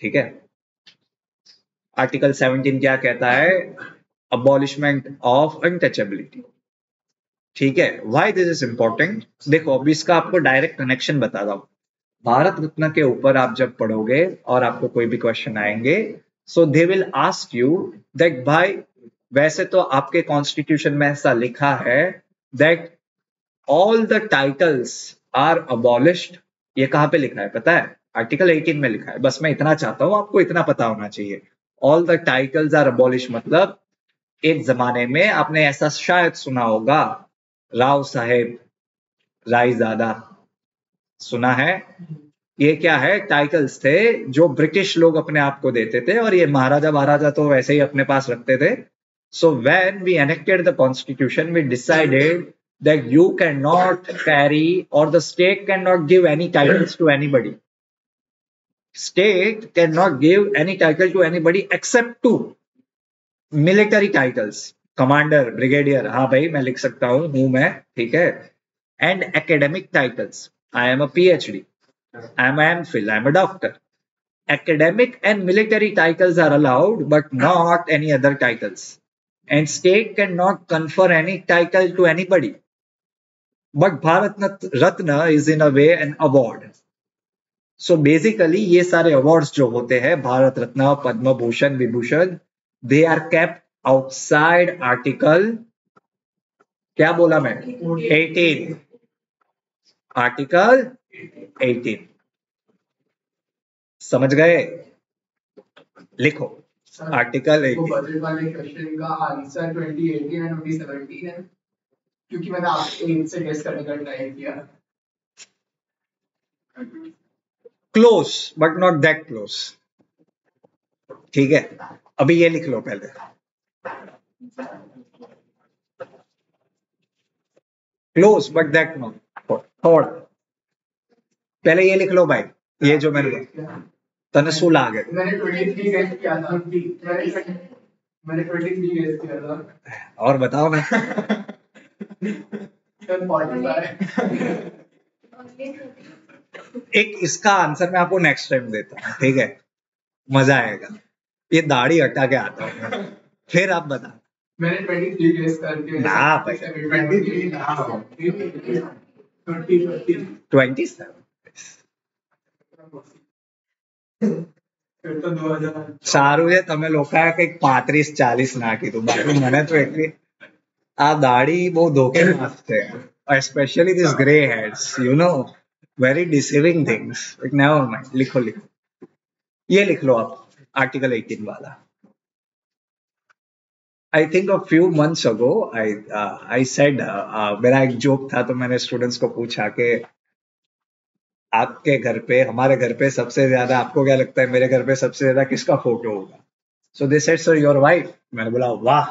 ठीक है. आर्टिकल 17 क्या कहता है? Abolishment of untouchability. ठीक है. Why this is important? देखो अभी इसका आपको डायरेक्ट कनेक्शन बता रहा हूं. भारत रत्न के ऊपर आप जब पढ़ोगे और आपको कोई भी क्वेश्चन आएंगे, so they will ask you that भाई वैसे तो आपके कॉन्स्टिट्यूशन में ऐसा लिखा है that all the titles are abolished. ये कहां पे लिखा है पता है? आर्टिकल 18 में लिखा है. बस मैं इतना चाहता हूं, आपको इतना पता होना चाहिए. All the titles are abolished मतलब एक जमाने में आपने ऐसा शायद सुना होगा, राव साहेब रायजादा, सुना है? ये क्या है? टाइटल्स थे जो ब्रिटिश लोग अपने आप को देते थे, और ये महाराजा तो वैसे ही अपने पास रखते थे. So when we enacted the constitution, we decided that you cannot carry, or the state cannot give any titles to anybody. State cannot give any title to anybody except to military titles. Commander, brigadier, हाँ भाई मैं लिख सकता हूँ मैं, ठीक है. And academic titles. I am a PhD. I am an MPhil. I am a doctor. Academic and military titles are allowed, but not any other titles. And state cannot confer any title to anybody. But Bharat Ratna is in a way an award. So basically ये सारे awards जो होते हैं, Bharat Ratna, Padma Bhushan, Vibhushan, they are kept outside article, क्या बोला मैं? 18. Article 18 समझ गए? लिखो आर्टिकल 18. बजट वाले क्वेश्चन का आंसर 2018 एंड 2017 है, क्योंकि मैंने आपके इनसे गेस करने का ट्राई किया. Close but not that close. ठीक है. अभी ये लिख लो पहले. Close but that not. थोड़ा पहले ये लिख लो भाई. ये जो मैंने तने શું લાગે? मैंने 23 गेस किया था. मैंने 23 गेस किया था. और बताओ ना. एक इसका आंसर मैं आपको नेक्स्ट टाइम देता हूँ, ठीक है? मजा आएगा. ये दाढ़ी हटा के आता हूँ, फिर आप बता. मैंने 23 गेस करके ना भाई 23 ना 27. फिर तो 2000 સારું છે તમે લોકોએ કંઈક 35-40 નાખી તો બાકી મને તો એટલી આ દાઢી બહુ ધોકેબાજ છે. Especially these gray hairs, you know, very deceiving things. But never mind. लिखो ये लिख लो आप आर्टिकल 18 वाला. I think a few months ago I said मेरा एक जोक था, तो मैंने स्टूडेंट्स को पूछा कि आपके घर पे, हमारे घर पे सबसे ज्यादा आपको क्या लगता है मेरे घर पे सबसे ज्यादा किसका फोटो होगा? So they said sir your wife. मैंने बोला वाह,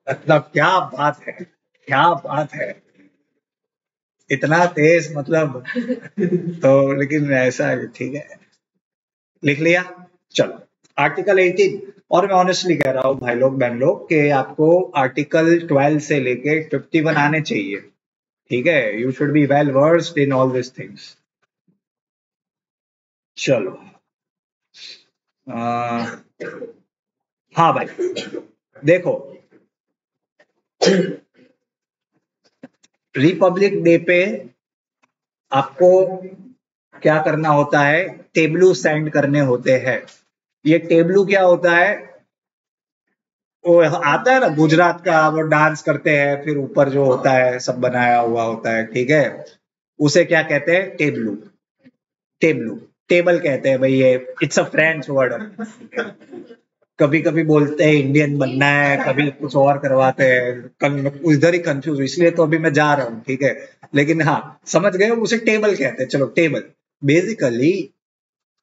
मतलब क्या बात है, क्या बात है, इतना तेज मतलब. तो लेकिन ऐसा है, ठीक है. लिख लिया? चलो आर्टिकल 18. और मैं ऑनेस्टली कह रहा हूँ भाई लोग बहन लोग कि आपको आर्टिकल 12 से लेके 51 आने चाहिए, ठीक है? You should be well versed in all this things. चलो हाँ भाई देखो, रिपब्लिक डे पे आपको क्या करना होता है, टेबलू सेंड करने होते हैं। ये टेबलू क्या होता है, वो आता है ना गुजरात का, वो डांस करते हैं फिर ऊपर जो होता है सब बनाया हुआ होता है, ठीक है, उसे क्या कहते हैं, टेबलू। टेबलू, टेबल कहते हैं भाई, ये इट्स अ फ्रेंच वर्ड। कभी कभी बोलते हैं इंडियन बनना है, कभी कुछ और करवाते हैं, उधर ही कंफ्यूज, इसलिए तो अभी मैं जा रहा हूँ, ठीक है। लेकिन हाँ, समझ गए, उसे टेबल कहते हैं। चलो, table basically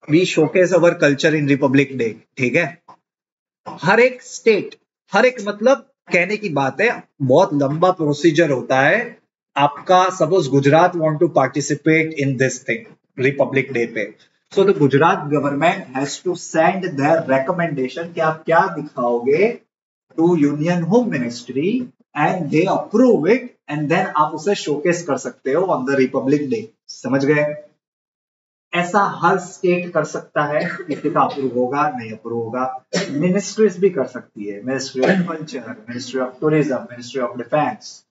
we showcase our culture in Republic Day, ठीक है। हर एक स्टेट, हर एक मतलब कहने की बात है, बहुत लंबा प्रोसीजर होता है आपका। Suppose Gujarat want to participate in this thing republic day पे, so the Gujarat government has to send their recommendation कि आप क्या दिखाओगे to union home ministry, and they approve it, and then आप उसे शोकेस कर सकते हो ऑन द रिपब्लिक डे। समझ गए? ऐसा हर स्टेट कर सकता है, किसी का अप्रूव होगा नहीं अप्रूव होगा। मिनिस्ट्रीज भी कर सकती है, ministry of culture, ministry of tourism, ministry of defence.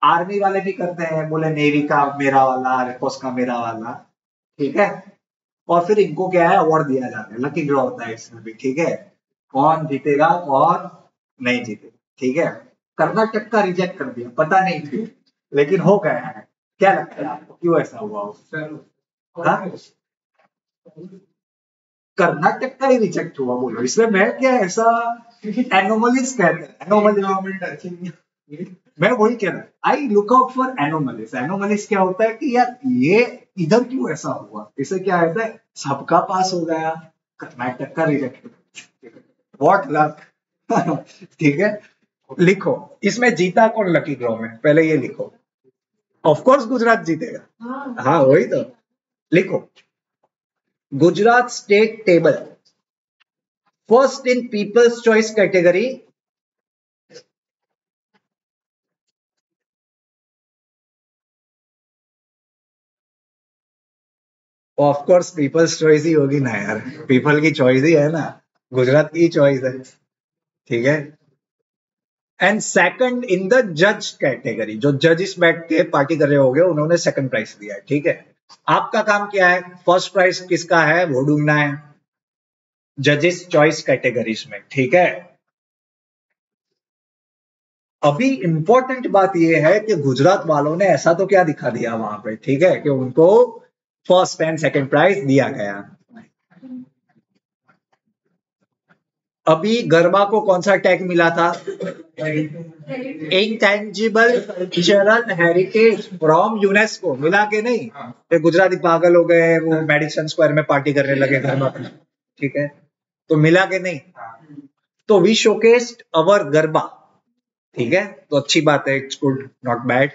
Army वाले भी करते हैं, बोले नेवी का मेरा वाला, एयरफोर्स का मेरा वाला, ठीक है। और फिर इनको क्या है, अवार्ड दिया जाता है, लकी ड्रॉ होता है इसमें भी, ठीक है। कौन जीतेगा कौन नहीं जीतेगा, ठीक है। कर्नाटक का रिजेक्ट कर दिया, पता नहीं क्यों, लेकिन हो गया है। क्या लगता है आपको, क्यों ऐसा हुआ हो? हाँ? कर्नाटक का ही रिजेक्ट हुआ, बोलो इसमें मैं क्या, ऐसा एनोमलीज कहते हैं, एनोमली। मैं वही कह रहा, I look out for anomalies. Anomalies क्या होता है कि यार ये इधर क्यों ऐसा हुआ, इसे क्या होता है, सबका पास हो गया, कर्नाटक का रिजेक्ट, व्हाट लक। ठीक है, लिखो इसमें जीता कौन लकी ड्रॉ में, पहले ये लिखो। ऑफ कोर्स गुजरात जीतेगा, हाँ वही तो। लिखो, Gujarat state tableau, first in people's choice category, of course people's choice ही होगी ना यार, पीपल की चॉइस ही है ना, गुजरात की चॉइस है, ठीक है। एंड सेकंड इन द जज कैटेगरी, जो जजिस बैठ के पार्टी कर रहे होंगे उन्होंने सेकंड प्राइज दिया है, ठीक है। आपका काम क्या है, फर्स्ट प्राइज किसका है वो ढूंढना है जजिस चॉइस कैटेगरीज में, ठीक है। अभी इंपॉर्टेंट बात यह है कि गुजरात वालों ने ऐसा तो क्या दिखा दिया वहां पे, ठीक है, कि उनको फर्स्ट एंड सेकंड प्राइज दिया गया। अभी गरबा को कौन सा टैग मिला था, intangible cultural heritage from UNESCO, मिला के नहीं? तो गुजराती पागल हो गए, वो मेडिसन स्क्वायर में पार्टी करने लगे गरबा पे, ठीक है, तो मिला के नहीं? तो वी शोकेस्ड अवर गरबा, ठीक है, तो अच्छी बात है, it's good not bad.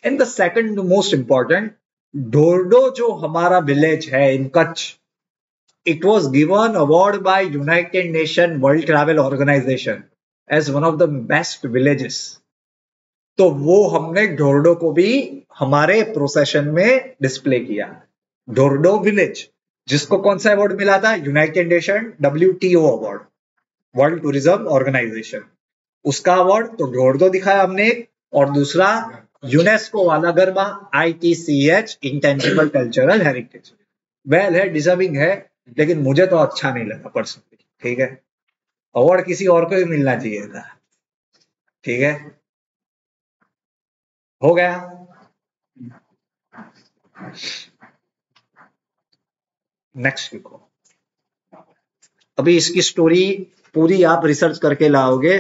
And the second most important, Dhordo जो हमारा विलेज है इन Kutch, it was given award by United Nations World Travel Organization as one of the best villages. तो वो हमने ढोरडो को भी हमारे प्रोसेशन में डिस्प्ले किया। ढोरडो विलेज, जिसको कौन सा अवार्ड मिला था, United Nation WTO award, World Tourism Organization, उसका अवार्ड। तो ढोरडो दिखाया हमने एक, और दूसरा यूनेस्को वाला garba, ITCH intangible cultural heritage. Well है, डिजर्विंग है, लेकिन मुझे तो अच्छा नहीं लगा पर्सनली, ठीक है। अवार्ड किसी और को ही मिलना चाहिए था, ठीक है। हो गया। नेक्स्ट लिखो। अभी इसकी स्टोरी पूरी आप रिसर्च करके लाओगे,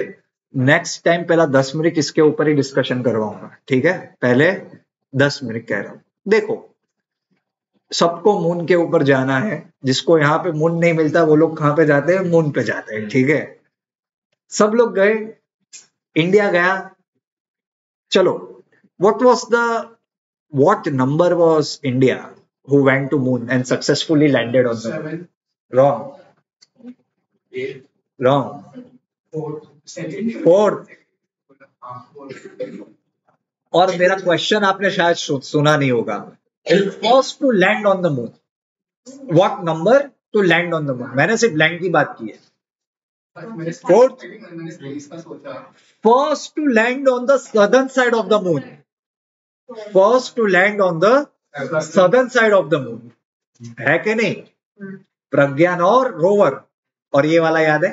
नेक्स्ट टाइम पहला 10 मिनट इसके ऊपर ही डिस्कशन करवाऊंगा, ठीक है। पहले 10 मिनट कह रहा हूं। देखो, सबको मून के ऊपर जाना है, जिसको यहाँ पे मून नहीं मिलता वो लोग कहां पे जाते हैं, मून पे जाते हैं, ठीक है। सब लोग गए, इंडिया गया, चलो, what number was India who went to moon and successfully landed on the moon? Wrong. Wrong. Fourth. और मेरा क्वेश्चन आपने शायद सुना नहीं होगा, first to land on the moon, what number to land on the moon? मैंने सिर्फ land की बात की है। Fourth, first to land on the southern side of the moon, first to land on the southern side of the moon, है कि नहीं? प्रज्ञान और रोवर। और ये वाला याद है?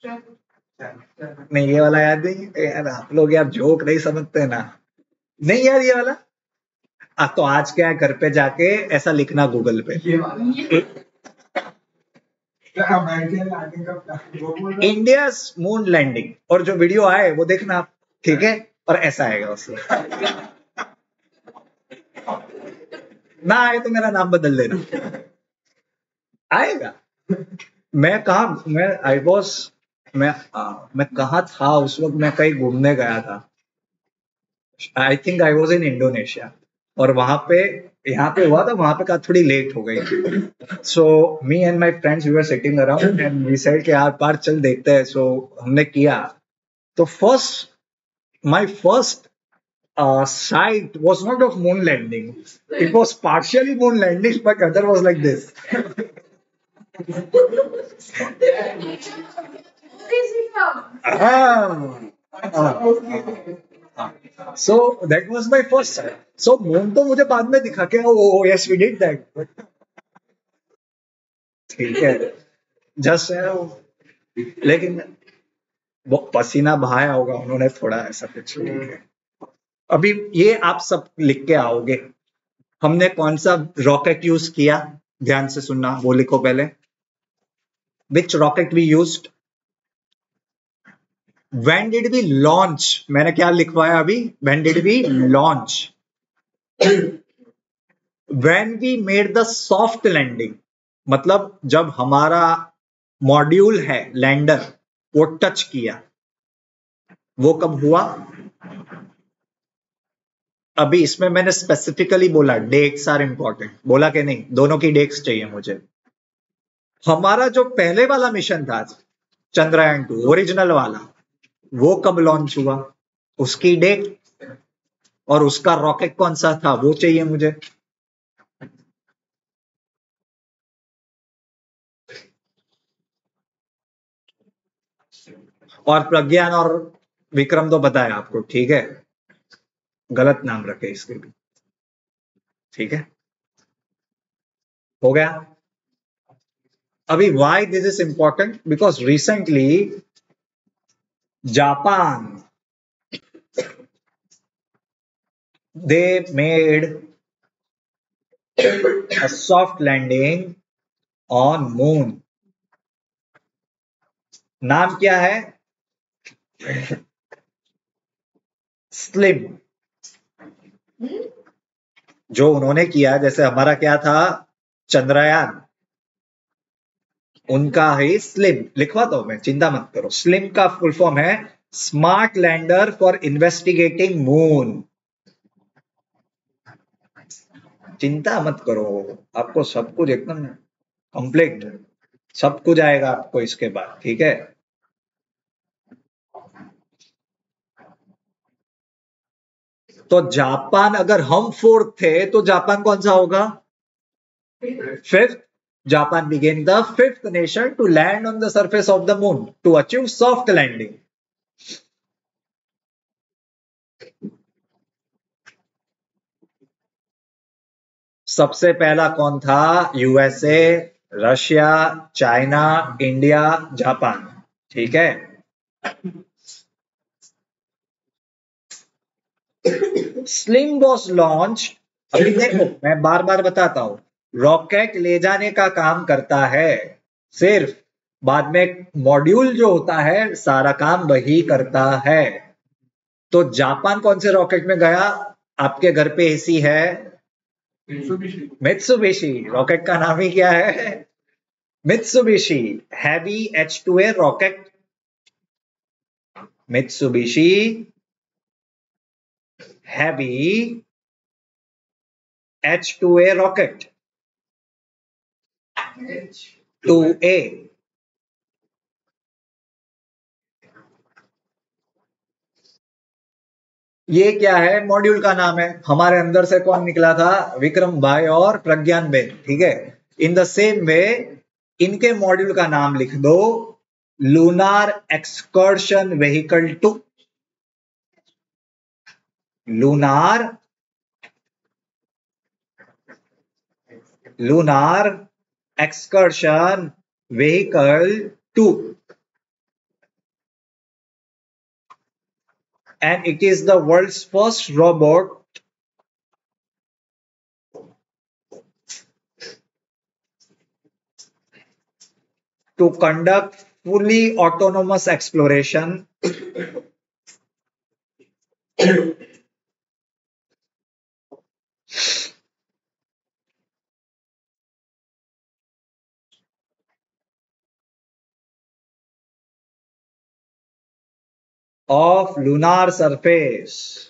नहीं, ये वाला याद नहीं यार, आप लोग यार जोक नहीं समझते ना। नहीं यार ये वाला। तो आज क्या है, घर पे जाके ऐसा लिखना गूगल पे, ये वाला इंडिया मून लैंडिंग, और जो वीडियो आए वो देखना आप, ठीक है? और ऐसा आएगा उसमें। ना आए तो मेरा नाम बदल देना, आएगा। मैं कहा, मैं आई वॉज मैं कहा था उस वक्त, मैं कहीं घूमने गया था, I think I was in Indonesia, और वहां पे, यहाँ पे हुआ था, वहां पे का थोड़ी लेट हो गई। So me and my friends we were sitting around and we said कि यार पार चल देखते हैं। सो हमने किया। तो my first sight was not of moon landing. It was partially moon landing, but other was like this. So that was my first sight. So moon तो मुझे बाद में दिखा के, oh yes we did that. ठीक है, just लेकिन वो पसीना बहाया होगा उन्होंने थोड़ा, ऐसा कुछ नहीं है। अभी ये आप सब लिख के आओगे, हमने कौन सा रॉकेट यूज किया, ध्यान से सुनना, वो लिखो पहले। Which rocket we used, when did we launch, मैंने क्या लिखवाया अभी, when did we launch, when we made the soft landing, मतलब जब हमारा मॉड्यूल है लैंडर वो टच किया, वो कब हुआ। अभी इसमें मैंने स्पेसिफिकली बोला डेट्स आर इंपॉर्टेंट, बोला कि नहीं, दोनों की डेट्स चाहिए मुझे। हमारा जो पहले वाला मिशन था चंद्रयान 2 ओरिजिनल वाला, वो कब लॉन्च हुआ, उसकी डेट, और उसका रॉकेट कौन सा था वो चाहिए मुझे। और प्रज्ञान और विक्रम तो बताया आपको, ठीक है, गलत नाम रखे इसके भी, ठीक है, हो गया। अभी why this is important, because recently Japan, they made a soft landing on moon. नाम क्या है, स्लिम। जो उन्होंने किया, जैसे हमारा क्या था चंद्रयान, उनका है स्लिम, लिखवाता हूं मैं, चिंता मत करो। स्लिम का फुल फॉर्म है smart lander for investigating moon. चिंता मत करो, आपको सब कुछ एकदम कंप्लीट, सब कुछ आएगा आपको इसके बाद, ठीक है। तो जापान, अगर हम फोर्थ थे तो जापान कौन सा होगा, fifth. Japan became the fifth nation to land on the surface of the moon to achieve soft landing. सबसे पहला कौन था, USA, Russia, China, India, Japan, ठीक है। स्लिम वॉज लॉन्च, अभी देखो मैं बार बार बताता हूं, रॉकेट ले जाने का काम करता है सिर्फ, बाद में मॉड्यूल जो होता है सारा काम वही करता है। तो जापान कौन से रॉकेट में गया, आपके घर पे एसी है, मित्सुबिशी, रॉकेट का नाम ही क्या है, Mitsubishi heavy H2A rocket, Mitsubishi heavy H2A rocket, 2A। ये क्या है, मॉड्यूल का नाम है। हमारे अंदर से कौन निकला था, विक्रम भाई और प्रज्ञान बेन, ठीक है। इन द सेम वे इनके मॉड्यूल का नाम लिख दो, lunar excursion vehicle 2, lunar lunar excursion vehicle 2, and it is the world's first robot to conduct fully autonomous exploration of lunar surface.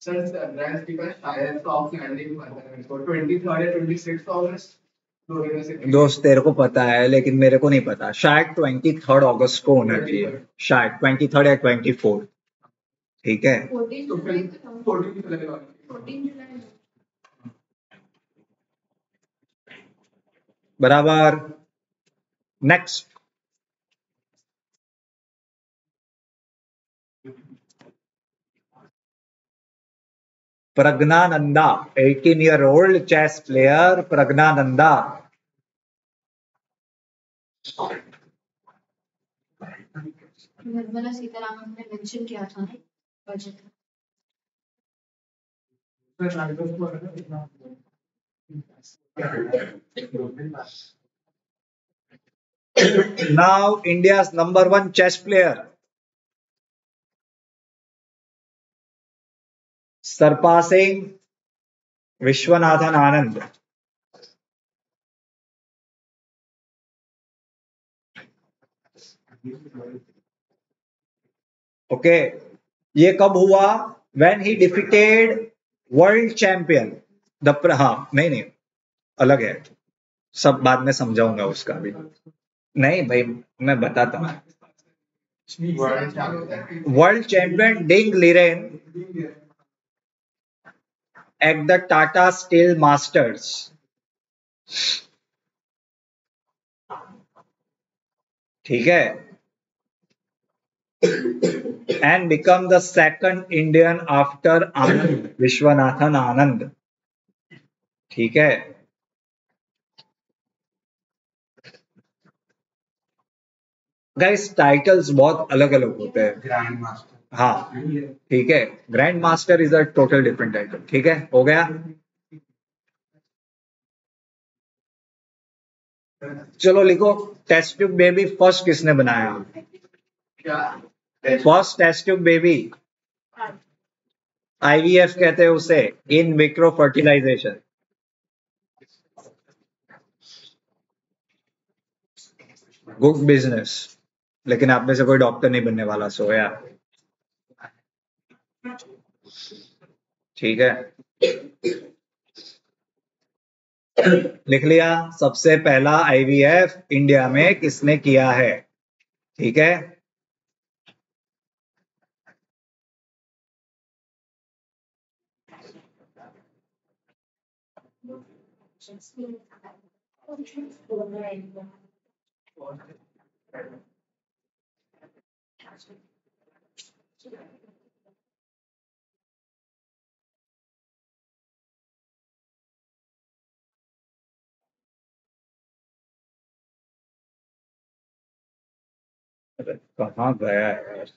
Sir sunrise की का शायद सॉफ्ट लैंडिंग पता है तो 23rd या 26th अगस्त दोनों में से दोस्त तेरे को पता है लेकिन मेरे को नहीं पता, शायद 23 अगस्त को होना चाहिए, शायद 23 या 24, ठीक है। 14 तो फिर 14 जुलाई वाला 14 जुलाई बराबर। Next, Praggnanandhaa, 18-year-old chess player Praggnanandhaa Nirmala Sitharaman ने मेंशन किया था ना बजट में। now India's #1 chess player, surpassing Vishwanathan Anand. Okay, ये कब हुआ? When he defeated world champion हाँ नहीं अलग है, सब बाद में समझाऊंगा उसका भी। नहीं भाई मैं बताता हूँ। World champion ding लिरेन at the Tata steel masters, ठीक है, and become the second Indian after Anand, Viswanathan Anand, ठीक है। गाइस टाइटल्स बहुत अलग अलग होते हैं, ग्रैंड मास्टर हाँ ठीक है, grand master is a total different title, ठीक है, हो गया। चलो लिखो, टेस्ट ट्यूब बेबी फर्स्ट किसने बनाया? क्या first test tube baby, IVF कहते हैं उसे, in vitro fertilization. Good business, लेकिन आप में से कोई डॉक्टर नहीं बनने वाला, सो यार ठीक है, लिख लिया। सबसे पहला IVF इंडिया में किसने किया है, ठीक है। कहाँ गया है यार?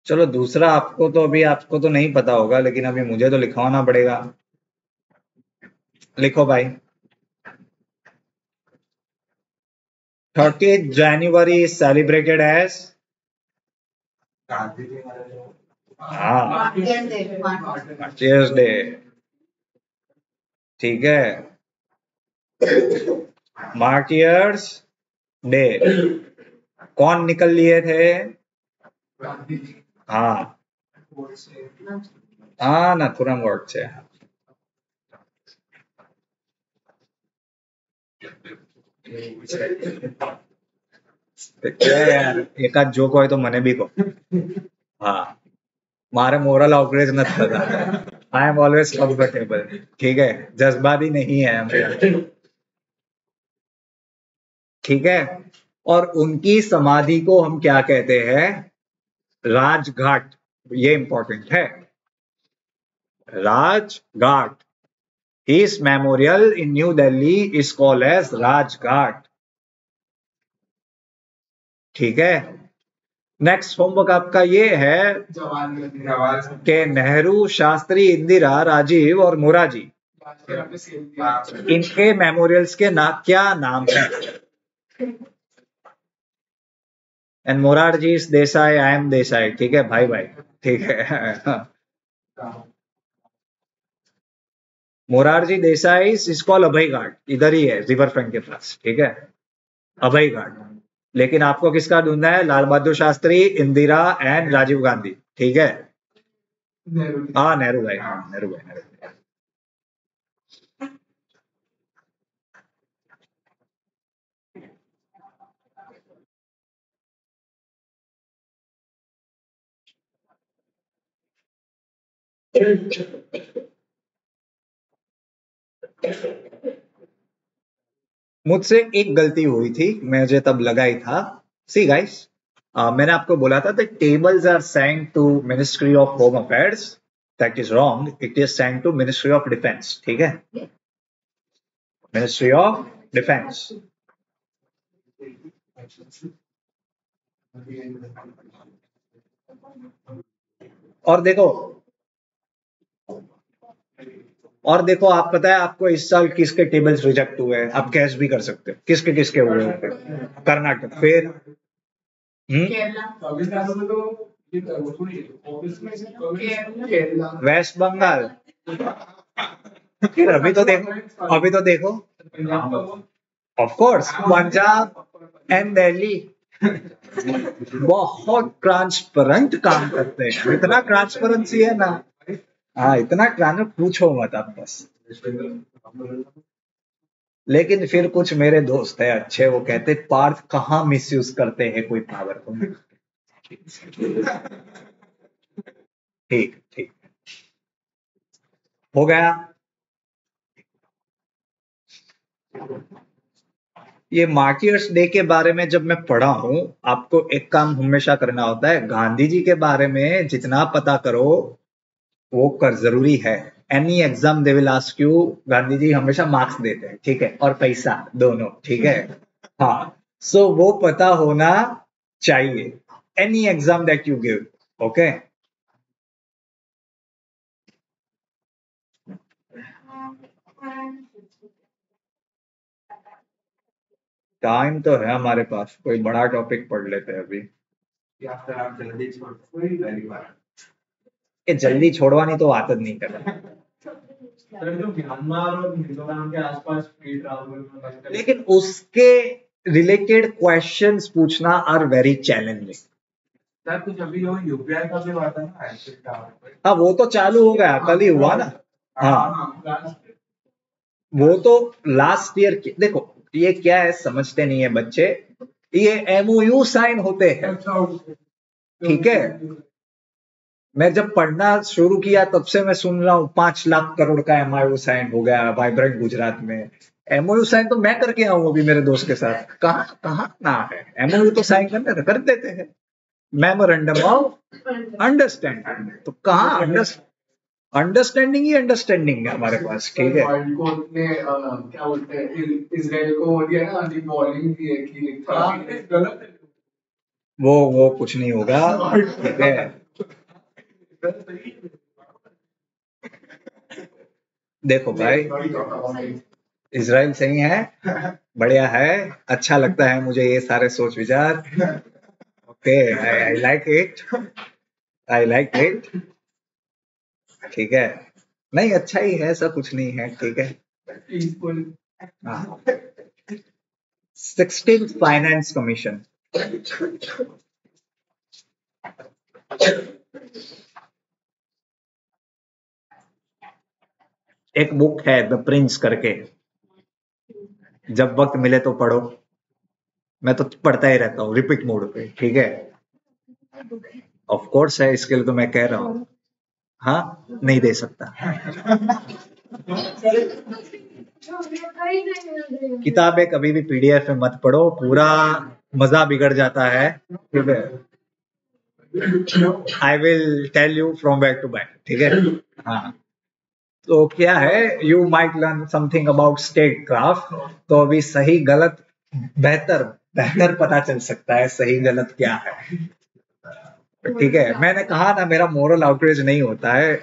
चलो दूसरा, आपको तो अभी आपको तो नहीं पता होगा, लेकिन अभी मुझे तो लिखवाना पड़ेगा। लिखो भाई, 30th January is celebrated as, हाँ मार्टियर्स डे, ठीक है, मार्टियर्स डे। कौन निकल लिए थे? हाँ हाँ नाथुराम गोडसे। क्या यार, एक आध जोक हो तो मने भी को, हाँ मारे मोरल आउटरेज न था, आई एम ऑलवेज कंफर्टेबल, ठीक है, जज्बाती नहीं है हम। ठीक है, और उनकी समाधि को हम क्या कहते हैं? राजघाट। ये इंपॉर्टेंट है, Rajghat. His memorial in New Delhi is called as Rajghat. ठीक है, नेक्स्ट होमवर्क आपका ये है कि नेहरू, शास्त्री, इंदिरा, राजीव और मोरारजी, इनके मेमोरियल्स के क्या नाम है? And Morarji is Desai, I am Desai. ठीक है भाई भाई, ठीक है। मोरारजी देसाई इज कॉल्ड अभय घाट, इधर ही है रिवर फ्रंट के पास। ठीक है, अभय घाट। लेकिन आपको किसका ढूंढना है? लाल बहादुर शास्त्री, इंदिरा एंड राजीव गांधी। ठीक है, हाँ नेहरू भाई, हाँ नेहरू भाई, नेहरू भाई। मुझसे एक गलती हुई थी, मुझे तब लगा ही था। सी गाइस, मैंने आपको बोला था the tables are sent to ministry of home affairs. That is wrong, it is sent to ministry of defence. ठीक है, मिनिस्ट्री ऑफ डिफेंस। और देखो आप, पता है आपको इस साल किसके टेबल्स रिजेक्ट हुए हैं? आप कैश भी कर सकते हो, किसके किसके हुए हैं? कर्नाटक, फिर वेस्ट बंगाल। फिर अभी तो देखो, of course Punjab and Delhi बहुत ट्रांसपेरेंट काम करते हैं। इतना ट्रांसपेरेंसी है ना, हाँ इतना ट्रांसपेरेंट पूछो मत आप बस। लेकिन फिर कुछ मेरे दोस्त है अच्छे, वो कहते पार्थ कहाँ मिसयूज करते हैं कोई पावर को। ठीक ठीक, हो गया। ये मार्टियर्स डे के बारे में जब मैं पढ़ा हूं, आपको एक काम हमेशा करना होता है, गांधी जी के बारे में जितना पता करो वो कर जरूरी है। Any exam they will ask you, Gandhi ji हमेशा मार्क्स देते हैं, ठीक है, और पैसा दोनों। ठीक है, हाँ, सो वो पता होना चाहिए, any exam that you give. Okay, time तो है हमारे पास, कोई बड़ा टॉपिक पढ़ लेते हैं अभी। या फिर आप जल्दी छोड़ कोई पहली बार ये जल्दी छोड़वानी तो आदत नहीं कर रहा। तो म्यांमार और मिजोरम के आसपास फ्री ट्रैवल, लेकिन उसके रिलेटेड क्वेश्चंस पूछना आर वेरी चैलेंजिंग। सर कुछ अभी वो यूपीआई का भी हुआ था ना, हाँ वो तो चालू हो गया, कल ही हुआ ना। हाँ वो तो लास्ट ईयर की। देखो ये क्या है, समझते नहीं है बच्चे, ये एमओयू साइन होते हैं। ठीक है, मैं जब पढ़ना शुरू किया तब से मैं सुन रहा हूँ 5 लाख करोड़ का एमओयू साइन हो गया वाइब्रेंट गुजरात में। एमओयू साइन तो मैं करके आऊं अभी मेरे दोस्त के साथ, कहाँ ना है। एमओयू तो साइन करने कर देते हैं, मेमोरेंडम ऑफ अंडरस्टैंडिंग, तो कहाँ अंडरस्टैंडिंग ही अंडरस्टैंडिंग है हमारे पास। ठीक है, वर्ल्ड कोर्ट ने क्या बोलते हैं, इजराइल को दिया ना, दी वार्निंग दी है कि गलत है। वो कुछ नहीं होगा। ठीक है, देखो भाई, इजराइल सही है, बढ़िया है, अच्छा लगता है मुझे ये सारे सोच विचार। Okay, I like it, I like it. ठीक है, नहीं अच्छा ही है, ऐसा कुछ नहीं है। ठीक है, 16th फाइनेंस कमीशन। एक बुक है द प्रिंस करके, जब वक्त मिले तो पढ़ो, मैं तो पढ़ता ही रहता हूँ रिपीट मोड पे। ठीक है, ऑफ कोर्स है, इसके लिए तो मैं कह रहा हूँ। हाँ नहीं दे सकता। किताबें कभी भी पीडीएफ में मत पढ़ो, पूरा मजा बिगड़ जाता है। I will tell you from back to back, ठीक है? हाँ, तो क्या है, you might learn something about statecraft, तो अभी सही गलत बेहतर बेहतर पता चल सकता है सही गलत क्या है, ठीक है? मैंने कहा ना, मेरा मोरल आउटरीच नहीं होता है।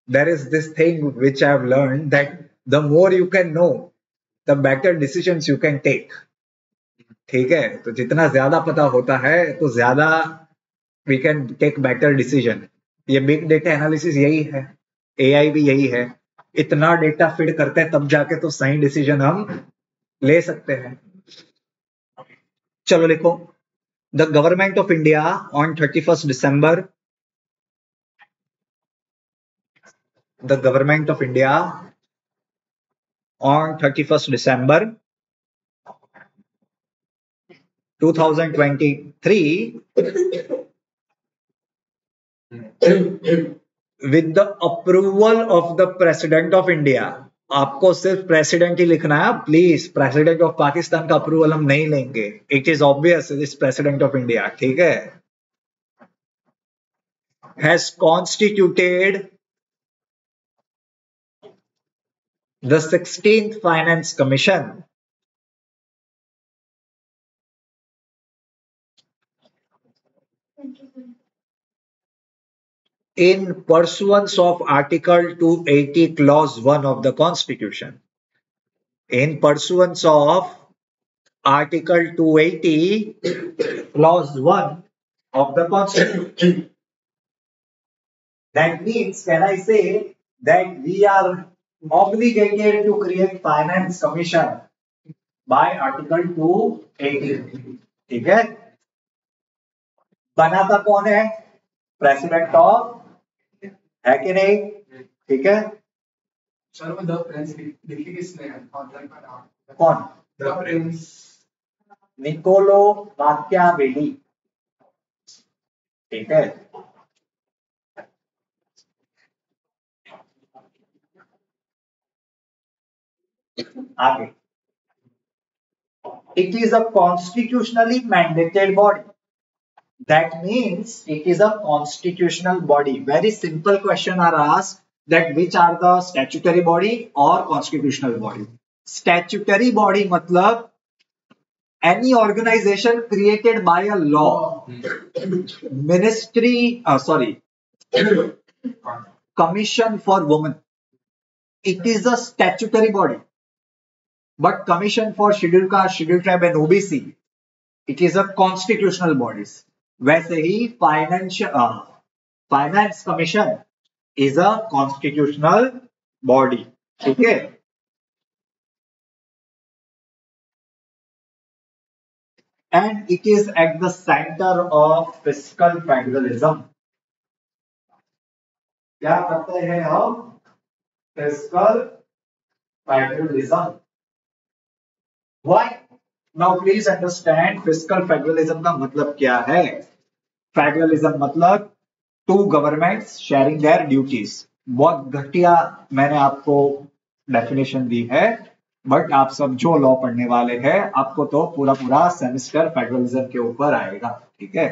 There is this thing which I have learn that the more you can know the better decisions you can take, ठीक है? तो जितना ज्यादा पता होता है तो ज्यादा we can take better decision. ये बिग डेटा एनालिसिस यही है, एआई भी यही है। इतना डेटा फीड करते हैं तब जाके तो सही डिसीजन हम ले सकते हैं। चलो लिखो, the government of India on 31st December, the government of India on 31st December 2023 with the approval of the President of India। आपको सिर्फ प्रेसिडेंट ही लिखना है, प्लीज। प्रेसिडेंट ऑफ पाकिस्तान का अप्रूवल हम नहीं लेंगे, it is obvious it is president of India, ठीक है? Has constituted the 16th Finance Commission in pursuance of Article 280 Clause 1 of the Constitution. In pursuance of Article 280 Clause 1 of the Constitution. That means, can I say that we are obligated to create Finance Commission by Article 280, ठीक है? बनाता कौन है? President of, है कि नहीं? ठीक है? सर वो द प्रिंस लिखी किसने है? ऑथर का नाम कौन? द प्रिंस निकोलो माकियावेली, ठीक है? आगे, it is a constitutionally mandated body. That means it is a constitutional body. Very simple question are asked that which are the statutory body or constitutional body. Statutory body मतलब any organization created by a law. Ministry, Commission for Women, it is a statutory body. But Commission for Scheduled Caste, Scheduled Tribe and OBC, it is a constitutional bodies. वैसे ही finance commission is a constitutional body, ठीक है? And it is at the centre of fiscal federalism. क्या करते हैं हम? Fiscal federalism. Why? Now please understand fiscal federalism का मतलब क्या है। फेडरलिज्म मतलब two governments sharing their duties. बहुत घटिया मैंने आपको डेफिनेशन दी है, बट आप सब जो लॉ पढ़ने वाले हैं आपको तो पूरा पूरा सेमेस्टर फेडरलिज्म के ऊपर आएगा, ठीक है?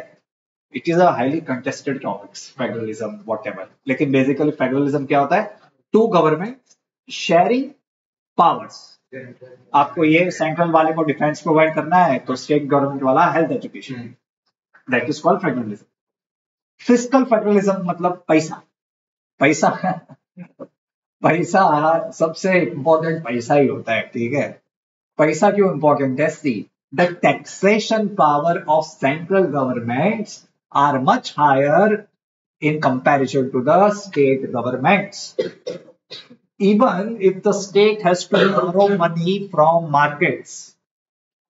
It is a highly contested topics federalism whatever, लेकिन बेसिकली फेडरलिज्म क्या होता है? Two government sharing powers. आपको ये सेंट्रल वाले को डिफेंस प्रोवाइड करना है तो स्टेट गवर्नमेंट वाला health education, that is called federalism. Fiscal federalism मतलब पैसा। पैसा पैसा सबसे इंपॉर्टेंट पैसा ही होता है, ठीक है? पैसा क्यों इंपॉर्टेंट है? See, the taxation power of central governments are much higher in comparison to the state governments. Even if the state has to borrow money from markets,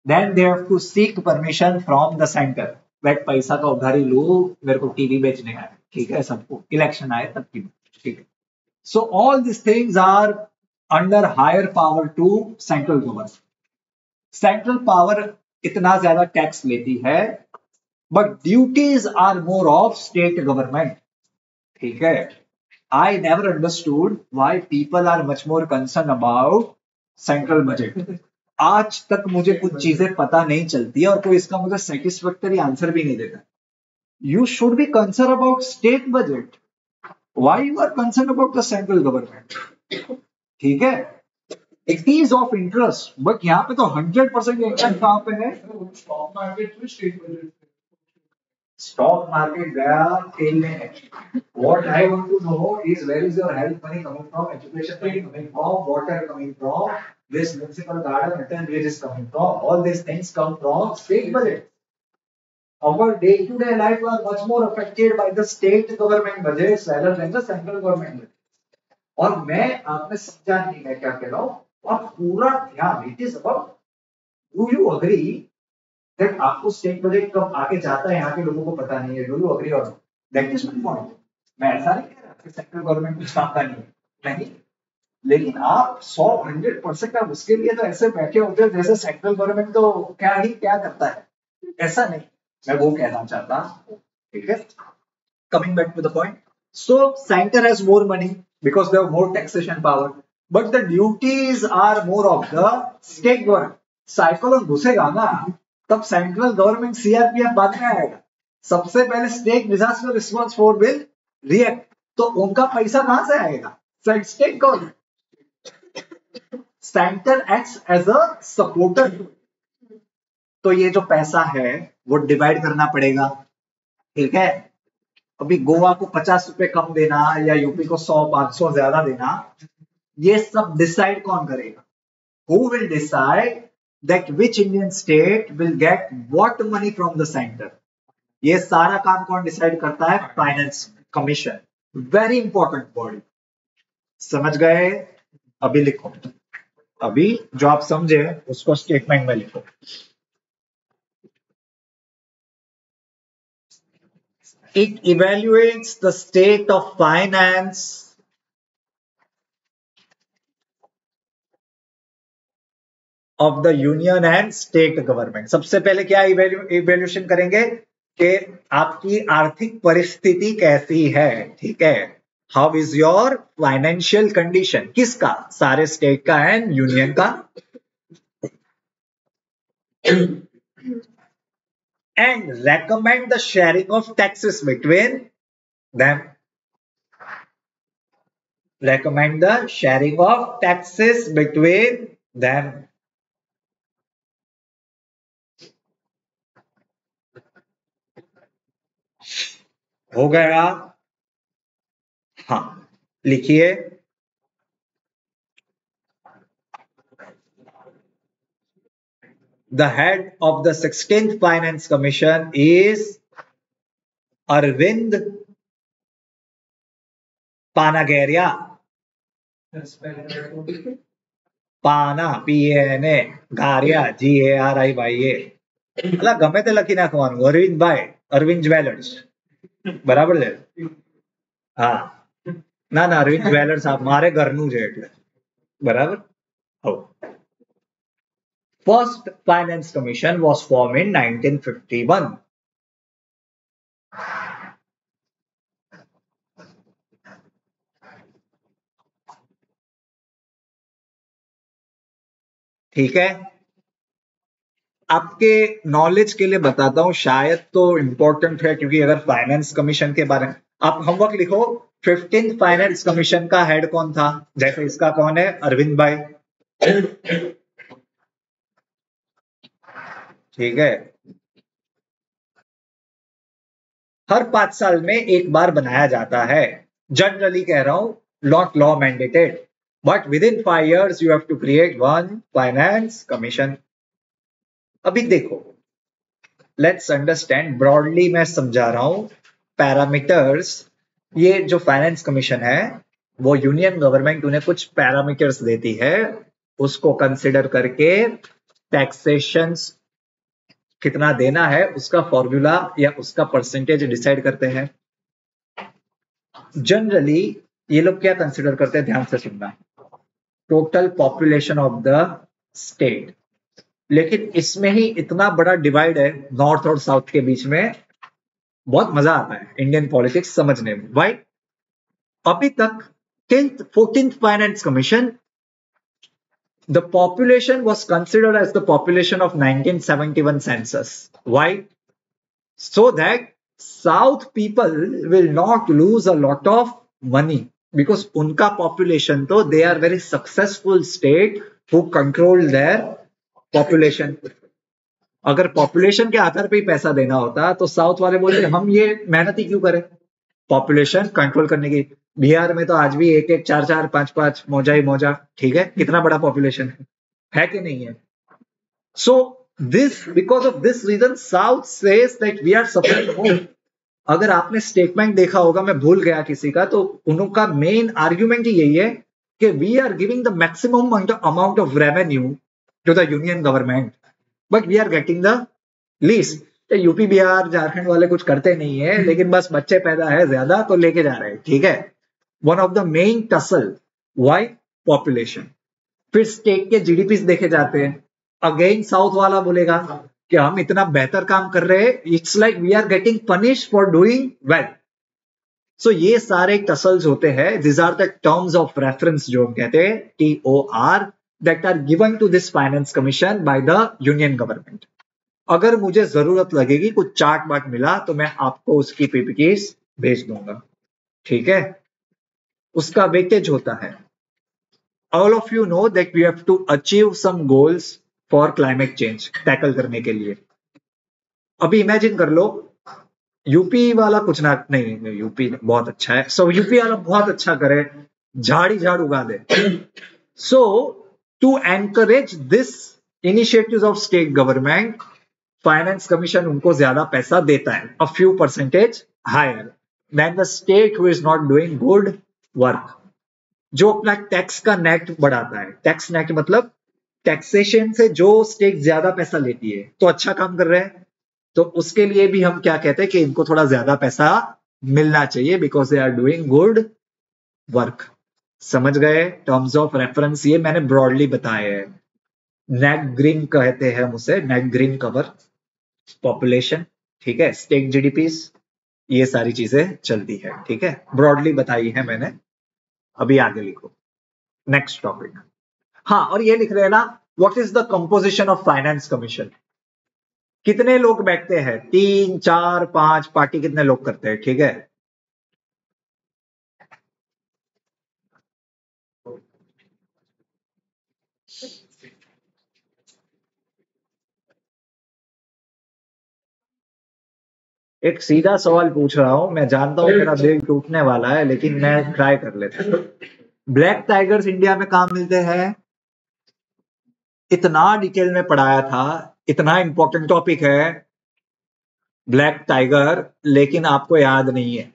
then they have to seek permission from the center. That पैसा का उधारी लो, मेरे को TV बेचने है, ठीक है? सबको इलेक्शन आए तब की, ठीक है? So all these things are under higher power to central government. Central power इतना ज्यादा टैक्स लेती है, but duties are more of state government, ठीक है? I never understood why people are much more concerned about central budget. आज तक मुझे कुछ चीजें पता नहीं चलती है और कोई इसका मुझे सेटिस्फैक्टरी आंसर भी नहीं देता. You should be concerned about state budget. Why you are concerned about the central government? ठीक है, it is of interest, but यहाँ पे तो 100% इंटरेस्ट कहाँ पे है? स्टॉक मार्केट में स्टेट बजट स्टॉक मार्केट गया खेलने है. What I want to know is where is your health money coming from, education money coming from, water coming from, this municipal garden and where is coming from. All these things come from state budget. Our day-to-day life are much more affected by the state government budgets rather than the central government budget. और मैं आपने समझा नहीं मैं क्या कह रहा हूँ. और पूरा ध्यान it is about do you agree that आपको स्टेट बजट कब आके जाता है यहाँ के लोगों को पता नहीं है. डू यू अग्री और दैट इज माय पॉइंट. मैं ऐसा नहीं कह रहा कि सेंट्रल गवर्नमेंट कुछ काम का नहीं, लेकिन आप 100% आप उसके लिए तो ऐसे बैठे होते हैं जैसे सेंट्रल गवर्नमेंट तो क्या करता है. ऐसा नहीं, मैं वो कहना चाहता. ठीक है, coming back to the point. So centre has more money because they have more taxation power, but the duties are more of the state government. Cycle घुसेगा ना तब सेंट्रल गवर्नमेंट सीआरपीएफ बाद में आएगा. सबसे पहले state disaster response force will react. तो उनका पैसा कहां से आएगा? State government. Centre acts as a supporter. तो ये जो पैसा है वो डिवाइड करना पड़ेगा. ठीक है, अभी गोवा को 50 रुपए कम देना या यूपी को 100-500 ज्यादा देना, ये सब डिसाइड कौन करेगा? Who will decide that which Indian state will get what money from the center? ये सारा काम कौन डिसाइड करता है? Finance commission. Very important body. समझ गए? अभी लिखो, अभी जो आप समझे उसको स्टेटमेंट में लिखो. It evaluates the state of finance of the union and state government. सबसे पहले क्या इवेल्यूएशन करेंगे कि आपकी आर्थिक परिस्थिति कैसी है. ठीक है, how is your financial condition. किसका? सारे स्टेट का एंड यूनियन का. And recommend the sharing of taxes between them. recommend the sharing of taxes between them. हो गया? हाँ, लिखिए. The head of the 16th Finance Commission is Arvind Panagarya. પાના PANA ગારિયા GARIYA. એટલે ગમે તે લખી નાખવાનું. અરવિંદભાઈ, અરવિંદ જ્વેલર્સ. બરાબર છે? હા, ના ના, અરવિંદ જ્વેલર્સ મારે ઘરનું છે એટલે. બરાબર. First Finance Commission was formed in 1951. ठीक है, आपके नॉलेज के लिए बताता हूं, शायद तो इंपॉर्टेंट है क्योंकि अगर फाइनेंस कमीशन के बारे में आप होमवर्क लिखो. 15th फाइनेंस कमीशन का हेड कौन था? जैसे इसका कौन है? अरविंद भाई. ठीक है, हर 5 साल में एक बार बनाया जाता है. जनरली कह रहा हूं, not law mandated, but within 5 years you have to create one finance commission. अभी देखो, let's understand broadly. मैं समझा रहा हूं पैरामीटर्स. ये जो फाइनेंस कमीशन है वो यूनियन गवर्नमेंट उन्हें कुछ पैरामीटर्स देती है, उसको कंसिडर करके टैक्सेशन कितना देना है उसका फॉर्मूला या उसका परसेंटेज डिसाइड करते हैं. जनरली ये लोग क्या कंसिडर करते हैं, ध्यान से सुनना. Total population of the state. लेकिन इसमें ही इतना बड़ा डिवाइड है नॉर्थ और साउथ के बीच में. बहुत मजा आता है इंडियन पॉलिटिक्स समझने में. वाई? अभी तक till 14th Finance Commission, the population was considered as the population of 1971 census. Why? So that South people will not lose a lot of money, because उनका population तो they are very successful state who control their population. अगर population के आधार पे ही पैसा देना होता तो south वाले बोलते हम ये मेहनत ही क्यों करें पॉपुलेशन कंट्रोल करने की. बिहार में तो आज भी एक एक चार चार पांच पांच मौजा ही मौजा, ठीक है, कितना बड़ा पॉपुलेशन है कि नहीं है. So this, because of this reason south says that we are suffering more. अगर आपने स्टेटमेंट देखा होगा, मैं भूल गया किसी का, तो उनका मेन आर्ग्यूमेंट ही यही है कि we are giving the maximum amount of revenue to the union government but we are getting the least. UP Bihar Jharkhand वाले कुछ करते नहीं है, लेकिन बस बच्चे पैदा है ज्यादा तो लेके जा रहे हैं, ठीक है. One of the main tussle, why? Population. फिर स्टेट के जीडीपी देखे जाते हैं, अगेन साउथ वाला बोलेगा कि हम इतना बेहतर काम कर रहे हैं, it's like we are getting punish for doing well. सो ये सारे टसल्स होते हैं. This are the terms of reference जो हम कहते हैं, TOR, that are given to this finance commission by the union government. अगर मुझे जरूरत लगेगी, कुछ चार्ट बाट मिला, तो मैं आपको उसकी पीपीटीज भेज दूंगा, ठीक है. उसका वेटेज होता है. All of you know that we have to achieve some goals for climate change tackle करने के लिए. अभी इमेजिन कर लो, यूपी वाला कुछ ना, नहीं यूपी बहुत अच्छा है, सो यूपी वाला बहुत अच्छा करे, झाड़ उगा दे. So to encourage this initiatives of state government, finance commission उनको ज्यादा पैसा देता है, a few percentage higher than the state who is not doing good work. जो अपना टैक्स का नेट बढ़ाता है, टैक्स नेट मतलब टैक्सेशन से जो स्टेट ज्यादा पैसा लेती है तो अच्छा काम कर रहे हैं, तो उसके लिए भी हम क्या कहते हैं कि इनको थोड़ा ज्यादा पैसा मिलना चाहिए, because they are doing good work. समझ गए टर्म्स ऑफ रेफरेंस? ये मैंने ब्रॉडली बताए हैं. नेट ग्रीन कहते हैं हम उसे, नेट ग्रीन कवर, पॉपुलेशन, ठीक है, स्टेट जीडीपी, ये सारी चीजें चलती है, ठीक है, ब्रॉडली बताई है मैंने. अभी आगे लिखो नेक्स्ट टॉपिक. हाँ, और ये लिख रहे ना, what is the composition of finance commission. कितने लोग बैठते हैं? 3, 4, 5 पार्टी कितने लोग करते हैं, ठीक है. एक सीधा सवाल पूछ रहा हूं, मैं जानता हूं मेरा दिल टूटने वाला है, लेकिन मैं ट्राई कर लेता हूं. ब्लैक टाइगर्स इंडिया में कहां मिलते हैं? इतना डिटेल में पढ़ाया था, इतना इंपॉर्टेंट टॉपिक है ब्लैक टाइगर, लेकिन आपको याद नहीं है.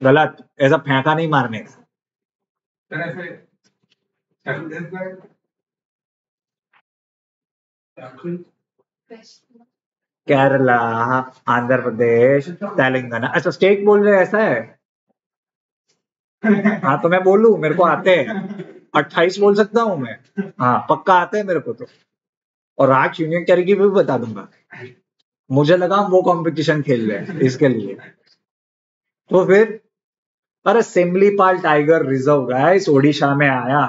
गलत, ऐसा फेंका नहीं मारने का. केरला, आंध्र प्रदेश, तेलंगाना. अच्छा, स्टेट बोल रहे ऐसा है? हाँ, तो मैं बोलूं, मेरे को आते हैं 28 बोल सकता हूं मैं. हाँ, पक्का आते हैं मेरे को तो. और आज यूनियन टेरिटरी भी बता दूंगा. मुझे लगा वो कंपटीशन खेल रहे हैं इसके लिए. तो फिर, अरे Similipal tiger reserve guys Odisha में आया.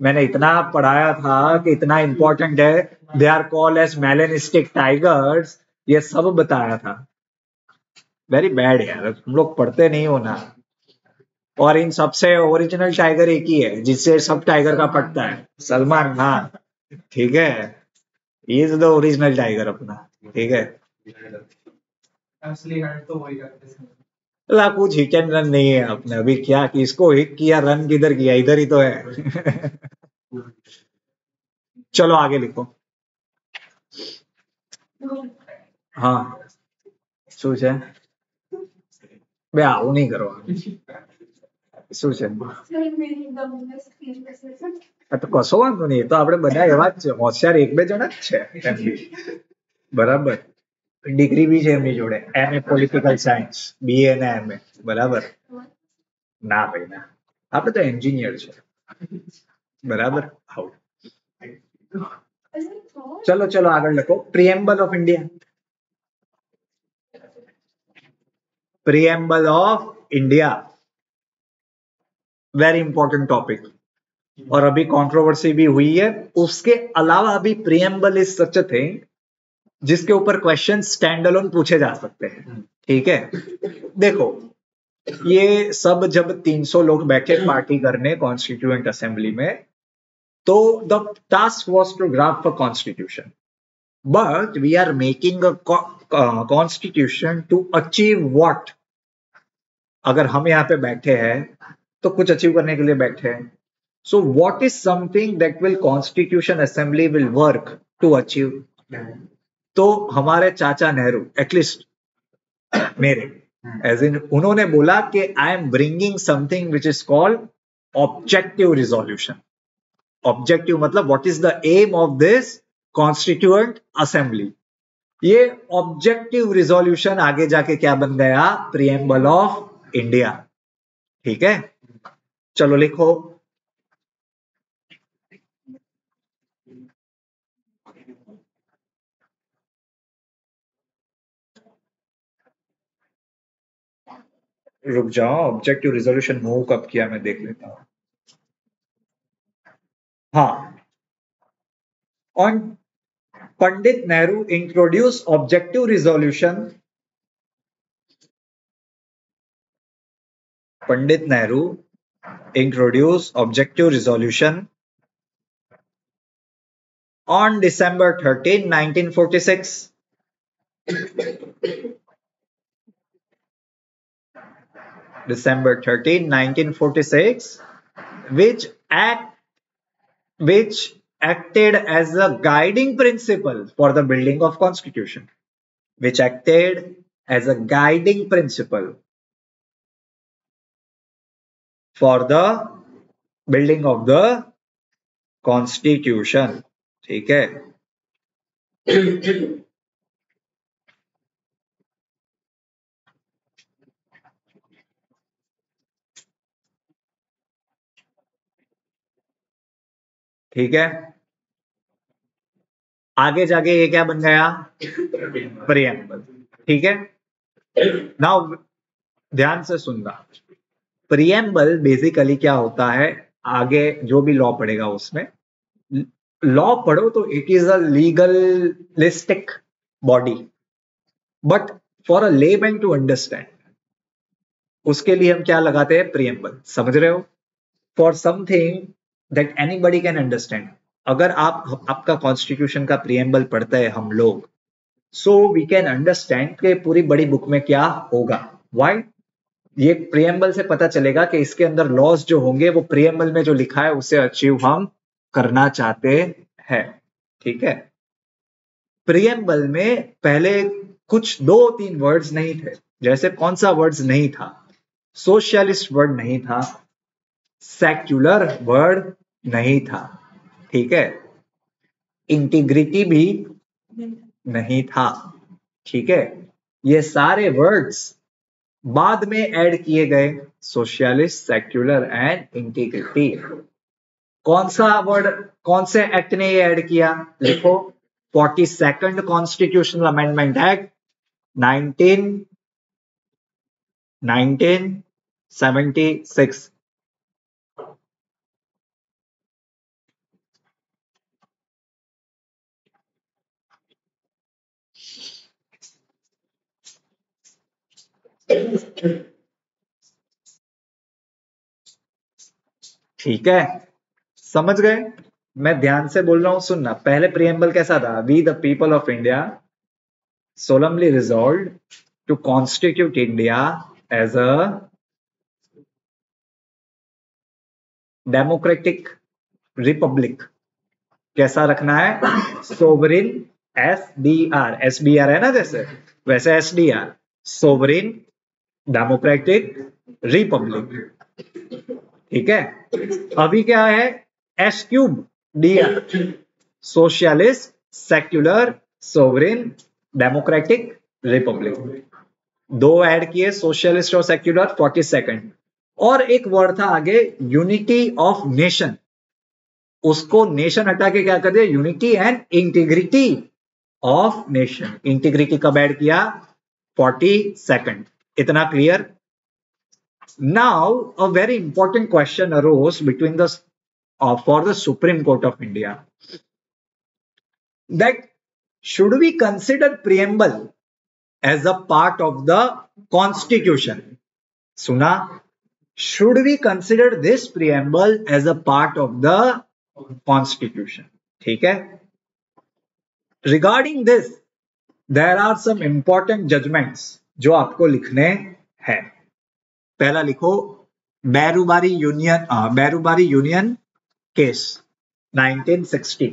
मैंने इतना पढ़ाया था कि इतना इंपॉर्टेंट है. They are called as melanistic tigers, ये सब बताया था. वेरी बैड यार, तुम लोग पढ़ते नहीं हो ना. और इन सबसे ओरिजिनल टाइगर एक ही है जिससे सब टाइगर का पटता है, सलमान खान, ठीक है. इज द ओरिजिनल टाइगर अपना, ठीक है. असली हट तो वही करते हैं. ला, कुछ हिट एंड रन नहीं है अपने. अभी क्या किसको हिट किया, रन किधर किया, इधर ही तो है. चलो आगे लिखो. हाँ, શું છે? બે આવું નહીં કરો. શું છે? તો કશો વાંધો નહીં, તો આપણે બધા એવા જ છે, હોશિયાર એક બે જણા જ છે એમ બી. બરાબર. ડિગ્રી બી છે એમની જોડે, MA પોલિટિકલ સાયન્સ, BA ને MA. બરાબર. ના ભાઈ ના, આપણે તો એન્જિનિયર છે. બરાબર. આવું. चलो चलो आगे लिखो. Preamble of India. Preamble of India. Very important topic, और अभी कंट्रोवर्सी भी हुई है। उसके अलावा अभी preamble is such a thing जिसके ऊपर क्वेश्चन स्टैंड अलोन पूछे जा सकते हैं। ठीक है, देखो ये सब जब 300 लोग बैठे पार्टी करने कॉन्स्टिट्यूएंट असेंबली में, तो the task was to draft a constitution, but we are making a constitution to achieve what. अगर हम यहाँ पे बैठे हैं तो कुछ अचीव करने के लिए बैठे हैं। So what is something that will constitution assembly will work to achieve? तो हमारे चाचा नेहरू, एटलीस्ट मेरे एज इन, उन्होंने बोला कि I am bringing something which is called objective resolution. Objective मतलब what is the aim of this constituent assembly. ये objective resolution आगे जाके क्या बन गया? Preamble of India. ठीक है, चलो लिखो। रुक जाओ, ऑब्जेक्टिव रिजोल्यूशन मूव कब किया मैं देख लेता हूं। हाँ, on Pandit Nehru introduce objective resolution. Pandit Nehru introduce objective resolution on December 13, 1946. December 13, 1946, which acted as a guiding principle for the building of constitution. Which acted as a guiding principle for the building of the constitution. ठीक है, ठीक है। आगे जाके ये क्या बन गया? प्रीएम्बल। ठीक है, नाउ ध्यान से सुनना। प्रीएम्बल बेसिकली क्या होता है, आगे जो भी लॉ पढ़ेगा उसमें, लॉ पढ़ो तो it is a legalistic body, but for a layman to understand, उसके लिए हम क्या लगाते हैं? प्रीएम्बल। समझ रहे हो? For something that anybody can understand. अगर आपका कॉन्स्टिट्यूशन का प्रीएम्बल पढ़ते हैं हम लोग, सो वी कैन अंडरस्टैंड कि पूरी बड़ी बुक में क्या होगा। व्हाई? ये प्रीएम्बल से पता चलेगा कि इसके अंदर लॉज जो होंगे वो प्रीएम्बल में जो लिखा है उसे अचीव हम करना चाहते हैं। ठीक है, प्रीएम्बल में पहले कुछ 2-3 वर्ड्स नहीं थे। जैसे कौन सा वर्ड्स नहीं था? सोशलिस्ट वर्ड नहीं था, सेक्युलर वर्ड नहीं था, ठीक है, इंटीग्रिटी भी नहीं था। ठीक है, ये सारे वर्ड्स बाद में ऐड किए गए, सोशलिस्ट, सेक्युलर एंड इंटीग्रिटी। कौन सा वर्ड, कौन से एक्ट ने ये ऐड किया? लिखो, 42nd कॉन्स्टिट्यूशनल अमेंडमेंट एक्ट 1976। ठीक है, समझ गए? मैं ध्यान से बोल रहा हूं, सुनना। पहले प्रीएम्बल कैसा था? We the people of India solemnly resolved to constitute India as a democratic republic। कैसा रखना है? सोवरिन, SDR, SBR है ना, जैसे वैसे SDR, सोवरिन डेमोक्रेटिक रिपब्लिक। ठीक है, अभी क्या है? S3DR, socialist, secular, sovereign, democratic Republic. दो ऐड किए, सोशलिस्ट और सेक्युलर, 42nd। और एक वर्ड था आगे, यूनिटी ऑफ नेशन। उसको नेशन हटा के क्या कर दिया? Unity and integrity of nation. Integrity कब ऐड किया? 42nd। इतना clear? Now, a very important question arose between the for the Supreme Court of India, that should we consider preamble as a part of the Constitution? Suna, should we consider this preamble as a part of the Constitution? ठीक है? Regarding this, there are some important judgments जो आपको लिखने हैं. पहला लिखो Berubari union case 1960.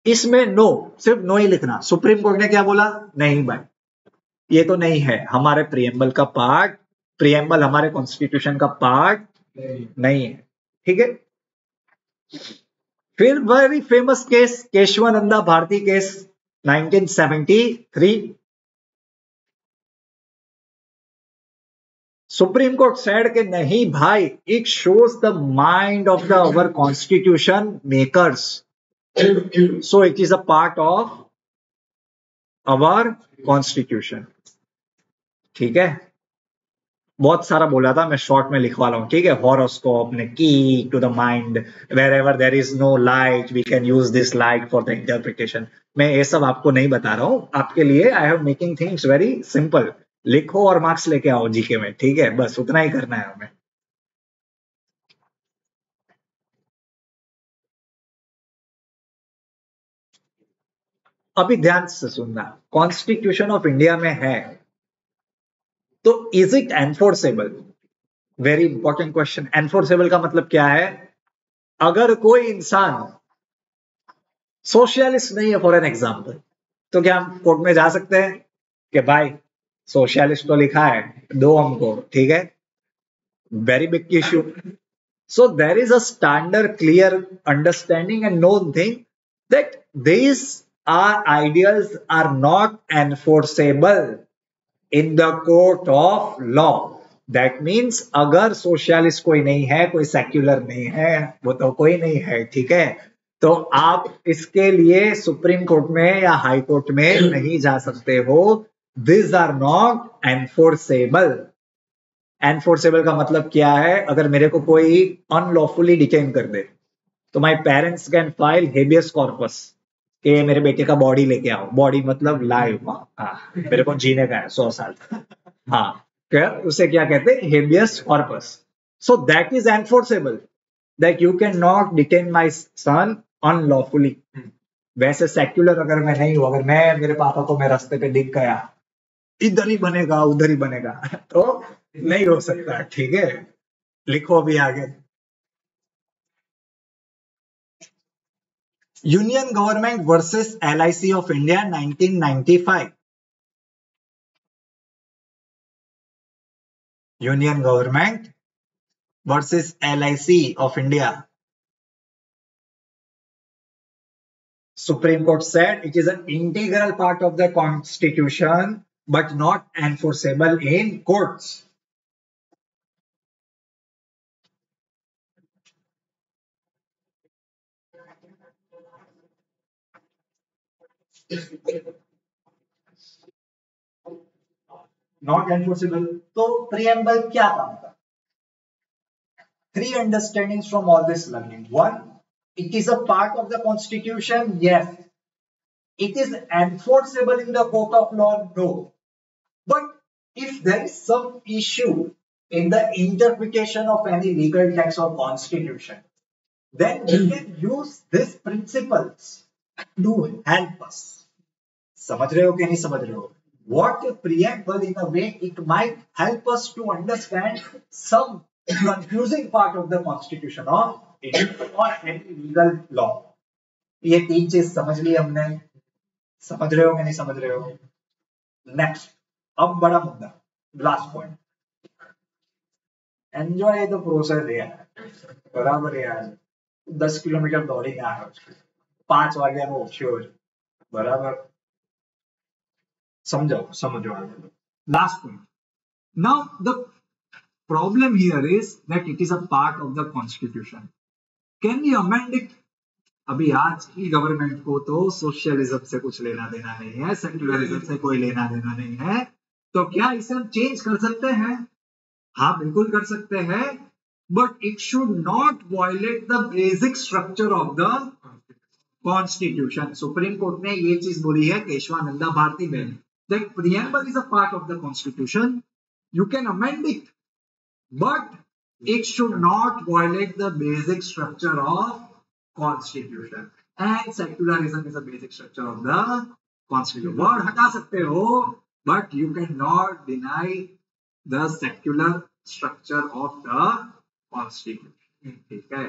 इसमें no, सिर्फ नो ही लिखना. सुप्रीम कोर्ट ने क्या बोला? नहीं भाई, ये तो नहीं है हमारे प्रियम्बल का पार्ट, प्रियम्बल हमारे कॉन्स्टिट्यूशन का पार्ट नहीं है. ठीक है. फिर very famous case Keshavananda Bharati case 1973. Supreme court said कि नहीं भाई, it shows the mind of the our constitution makers, so it is a part of our constitution. ठीक है. बहुत सारा बोला था, मैं शॉर्ट में लिखवा रहा हूं. ठीक है. हॉरोस्कोप ने key to the mind, wherever there is no light we can use this light for the interpretation. मैं ये सब आपको नहीं बता रहा हूं, आपके लिए I have making things very simple. लिखो और मार्क्स लेके आओ जीके में. ठीक है, बस उतना ही करना है हमें. अभी ध्यान से सुनना. कॉन्स्टिट्यूशन ऑफ इंडिया में है तो is it enforceable? Very important question. Enforceable का मतलब क्या है? अगर कोई इंसान सोशलिस्ट नहीं है फॉर एन एग्जाम्पल, तो क्या हम कोर्ट में जा सकते हैं कि भाई सोशलिस्ट तो लिखा है, दो हमको. ठीक है. Very big issue. So there is a standard clear understanding and known thing that these ideals are not enforceable in the court of law. That means अगर सोशलिस्ट कोई नहीं है, कोई सेक्युलर नहीं है, वो तो कोई नहीं है. ठीक है. तो आप इसके लिए सुप्रीम कोर्ट में या हाई कोर्ट में नहीं जा सकते हो. These are not enforceable. Enforceable का मतलब क्या है? अगर मेरे को कोई अनलॉफुली डिटेन कर दे तो my parents can file habeas corpus कि मेरे बेटे का बॉडी लेके आओ. बॉडी मतलब लाइव. हाँ, मेरे को जीने का है 100 साल. हाँ, क्या उसे क्या कहते हैं? Habeas corpus. So that is enforceable, that you can not detain my son unlawfully. वैसे सेक्युलर अगर मैं नहीं हूं, अगर मैं मेरे पापा को मैं रास्ते पे दिख गया, इधर ही बनेगा उधर ही बनेगा, तो नहीं हो सकता. ठीक है. लिखो अभी आगे. Union government versus LIC of India 1995. Union government versus LIC of India. Supreme Court said it is an integral part of the Constitution but not enforceable in courts. Not enforceable. तो preamble क्या काम था? 3 understandings from all this learning. 1, it is a part of the Constitution. Yes. It is enforceable in the court of law. No. But if there is some issue in the interpretation of any legal text or constitution, then we can use these principles to help us. समझ रहे हो कि नहीं समझ रहे हो? What a preamble, in a way it might help us to understand some confusing part of the constitution of India or any legal law. ये 3 चीज समझ ली हमने. समझ रहे हो कि नहीं समझ रहे हो? नेक्स्ट, अब बड़ा मुद्दा, last point. Enjoy the process यार. बराबर यार. 10 किलोमीटर दौड़ेंगे आज, 5 वागे में श्योर. बराबर. समझो. Last point. Now the problem here is that it is a part of the constitution. Can we amend it? अभी आज की गवर्नमेंट को तो सोशलिज्म से कुछ लेना देना नहीं है, सेक्युलरिज्म से कोई लेना देना नहीं है, तो क्या इसे हम चेंज कर सकते हैं? हाँ बिल्कुल कर सकते हैं, but it should not violate the basic structure of the constitution. Supreme court ने ये चीज बोली है केशवानंदा भारती में, that preamble is a part of the constitution, you can amend it but it should not violate the basic structure of constitution, and secularism is a basic structure of the constitution. word हटा सकते हो but you cannot deny the secular structure of the constitution. ठीक है,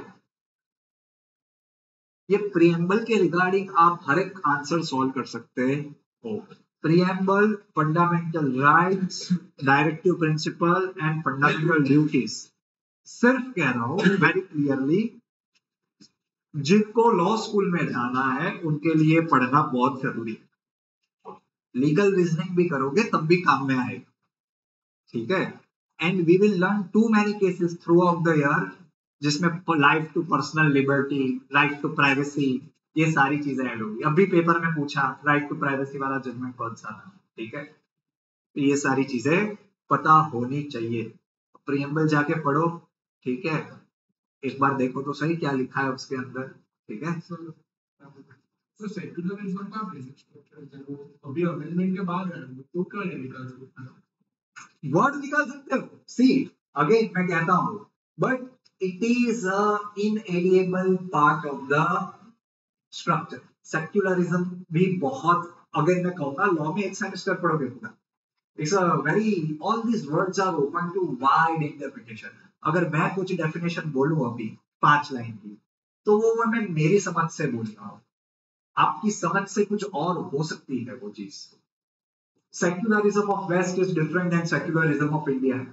ये preamble के regarding आप हर एक answer solve कर सकते हो। Preamble, fundamental rights, directive principle and fundamental duties. सिर्फ कह रहा हूं वेरी क्लियरली, जिनको लॉ स्कूल में जाना है उनके लिए पढ़ना बहुत जरूरी है। लीगल रीजनिंग भी करोगे तब भी काम में आएगा, ठीक है। And we will learn to many cases throughout the year, जिसमें life to personal liberty, right to privacy, ये सारी चीजें ऐड होगी। अभी पेपर में पूछा राइट टू प्राइवेसी वाला जजमेंट कौन सा था, ठीक है। तो ये सारी चीजें पता होनी चाहिए। प्रियम्बल जाके पढ़ो, ठीक है, एक बार देखो तो सही क्या लिखा है उसके अंदर, ठीक है। तो सेक्युलरिज्म का बेसिक स्ट्रक्चर है वो अभी अमेंडमेंट के बाद है, तो क्यों नहीं निकाल सकते? वर्ड निकाल सकते हो, सी अगेन मैं कहता हूं, but it is inalienable part of the structure. Secularism भी बहुत, अगर मैं कहूंगा लॉ में एक सेमेस्टर पढ़ोगे पूरा, it's a very, all this words are open to wide interpretation. अगर मैं कुछ डेफिनेशन बोलूं अभी 5 लाइन की, तो वो मैं मेरी समझ से बोल रहा हूं, आपकी समझ से कुछ और हो सकती है वो चीज। Secularism of west is different than secularism of India.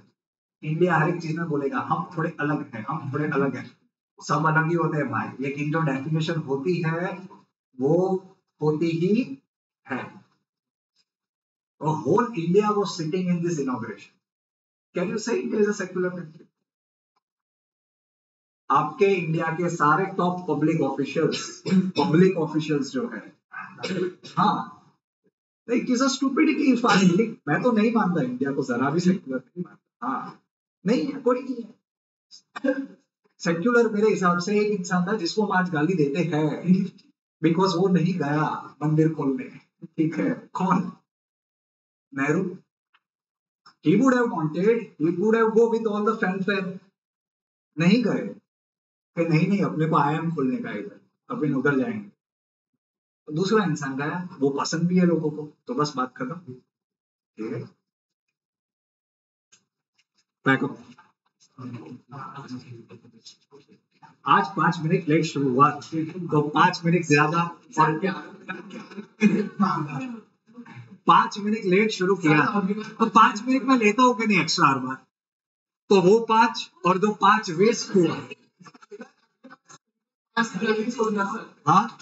India हर एक चीज में बोलेगा हम थोड़े अलग हैं, हम थोड़े अलग हैं, सब अलग ही होते हैं भाई, लेकिन जो डेफिनेशन होती है वो होती ही है। Whole India was sitting in this inauguration, can you say India is a secular country? आपके इंडिया के सारे टॉप पब्लिक ऑफिशियल्स जो है, हाँ, it is a stupidity finally. मैं तो नहीं मानता इंडिया को, जरा भी सेक्युलर नहीं मानता। हाँ, नहीं है, कोई नहीं है सेक्युलर। मेरे हिसाब से एक इंसान था जिसको हम आज गाली देते हैं बिकॉज वो नहीं गया मंदिर खोलने, ठीक है। कौन? Nehru. he would have wanted, he would have go with all the fanfare, नहीं गए कि नहीं अपने को आईएम खोलने का इधर, अपन उधर जाएंगे। तो दूसरा इंसान गया, वो पसंद भी है लोगों को, तो बस बात खत्म, ठीक है। आज 5 मिनट लेट शुरू हुआ तो 5 मिनट ज्यादा, और 5 मिनट लेट शुरू किया तो 5 मिनट में लेता हूँ कि नहीं एक्स्ट्रा हर बार, तो वो 5 और दो 5 वेस्ट हुआ। हाँ,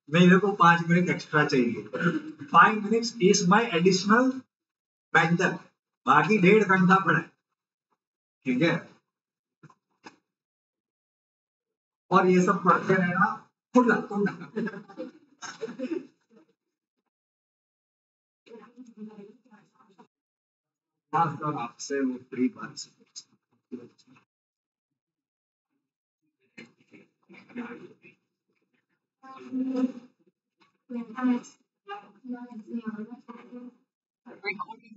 मेरे को 5 मिनट एक्स्ट्रा चाहिए। 5 minutes is my additional banter, बाकी 1.5 घंटा पड़ा है, ठीक है। और ये सब पढ़ते रहना, खुला आपसे वो फ्री बात से recording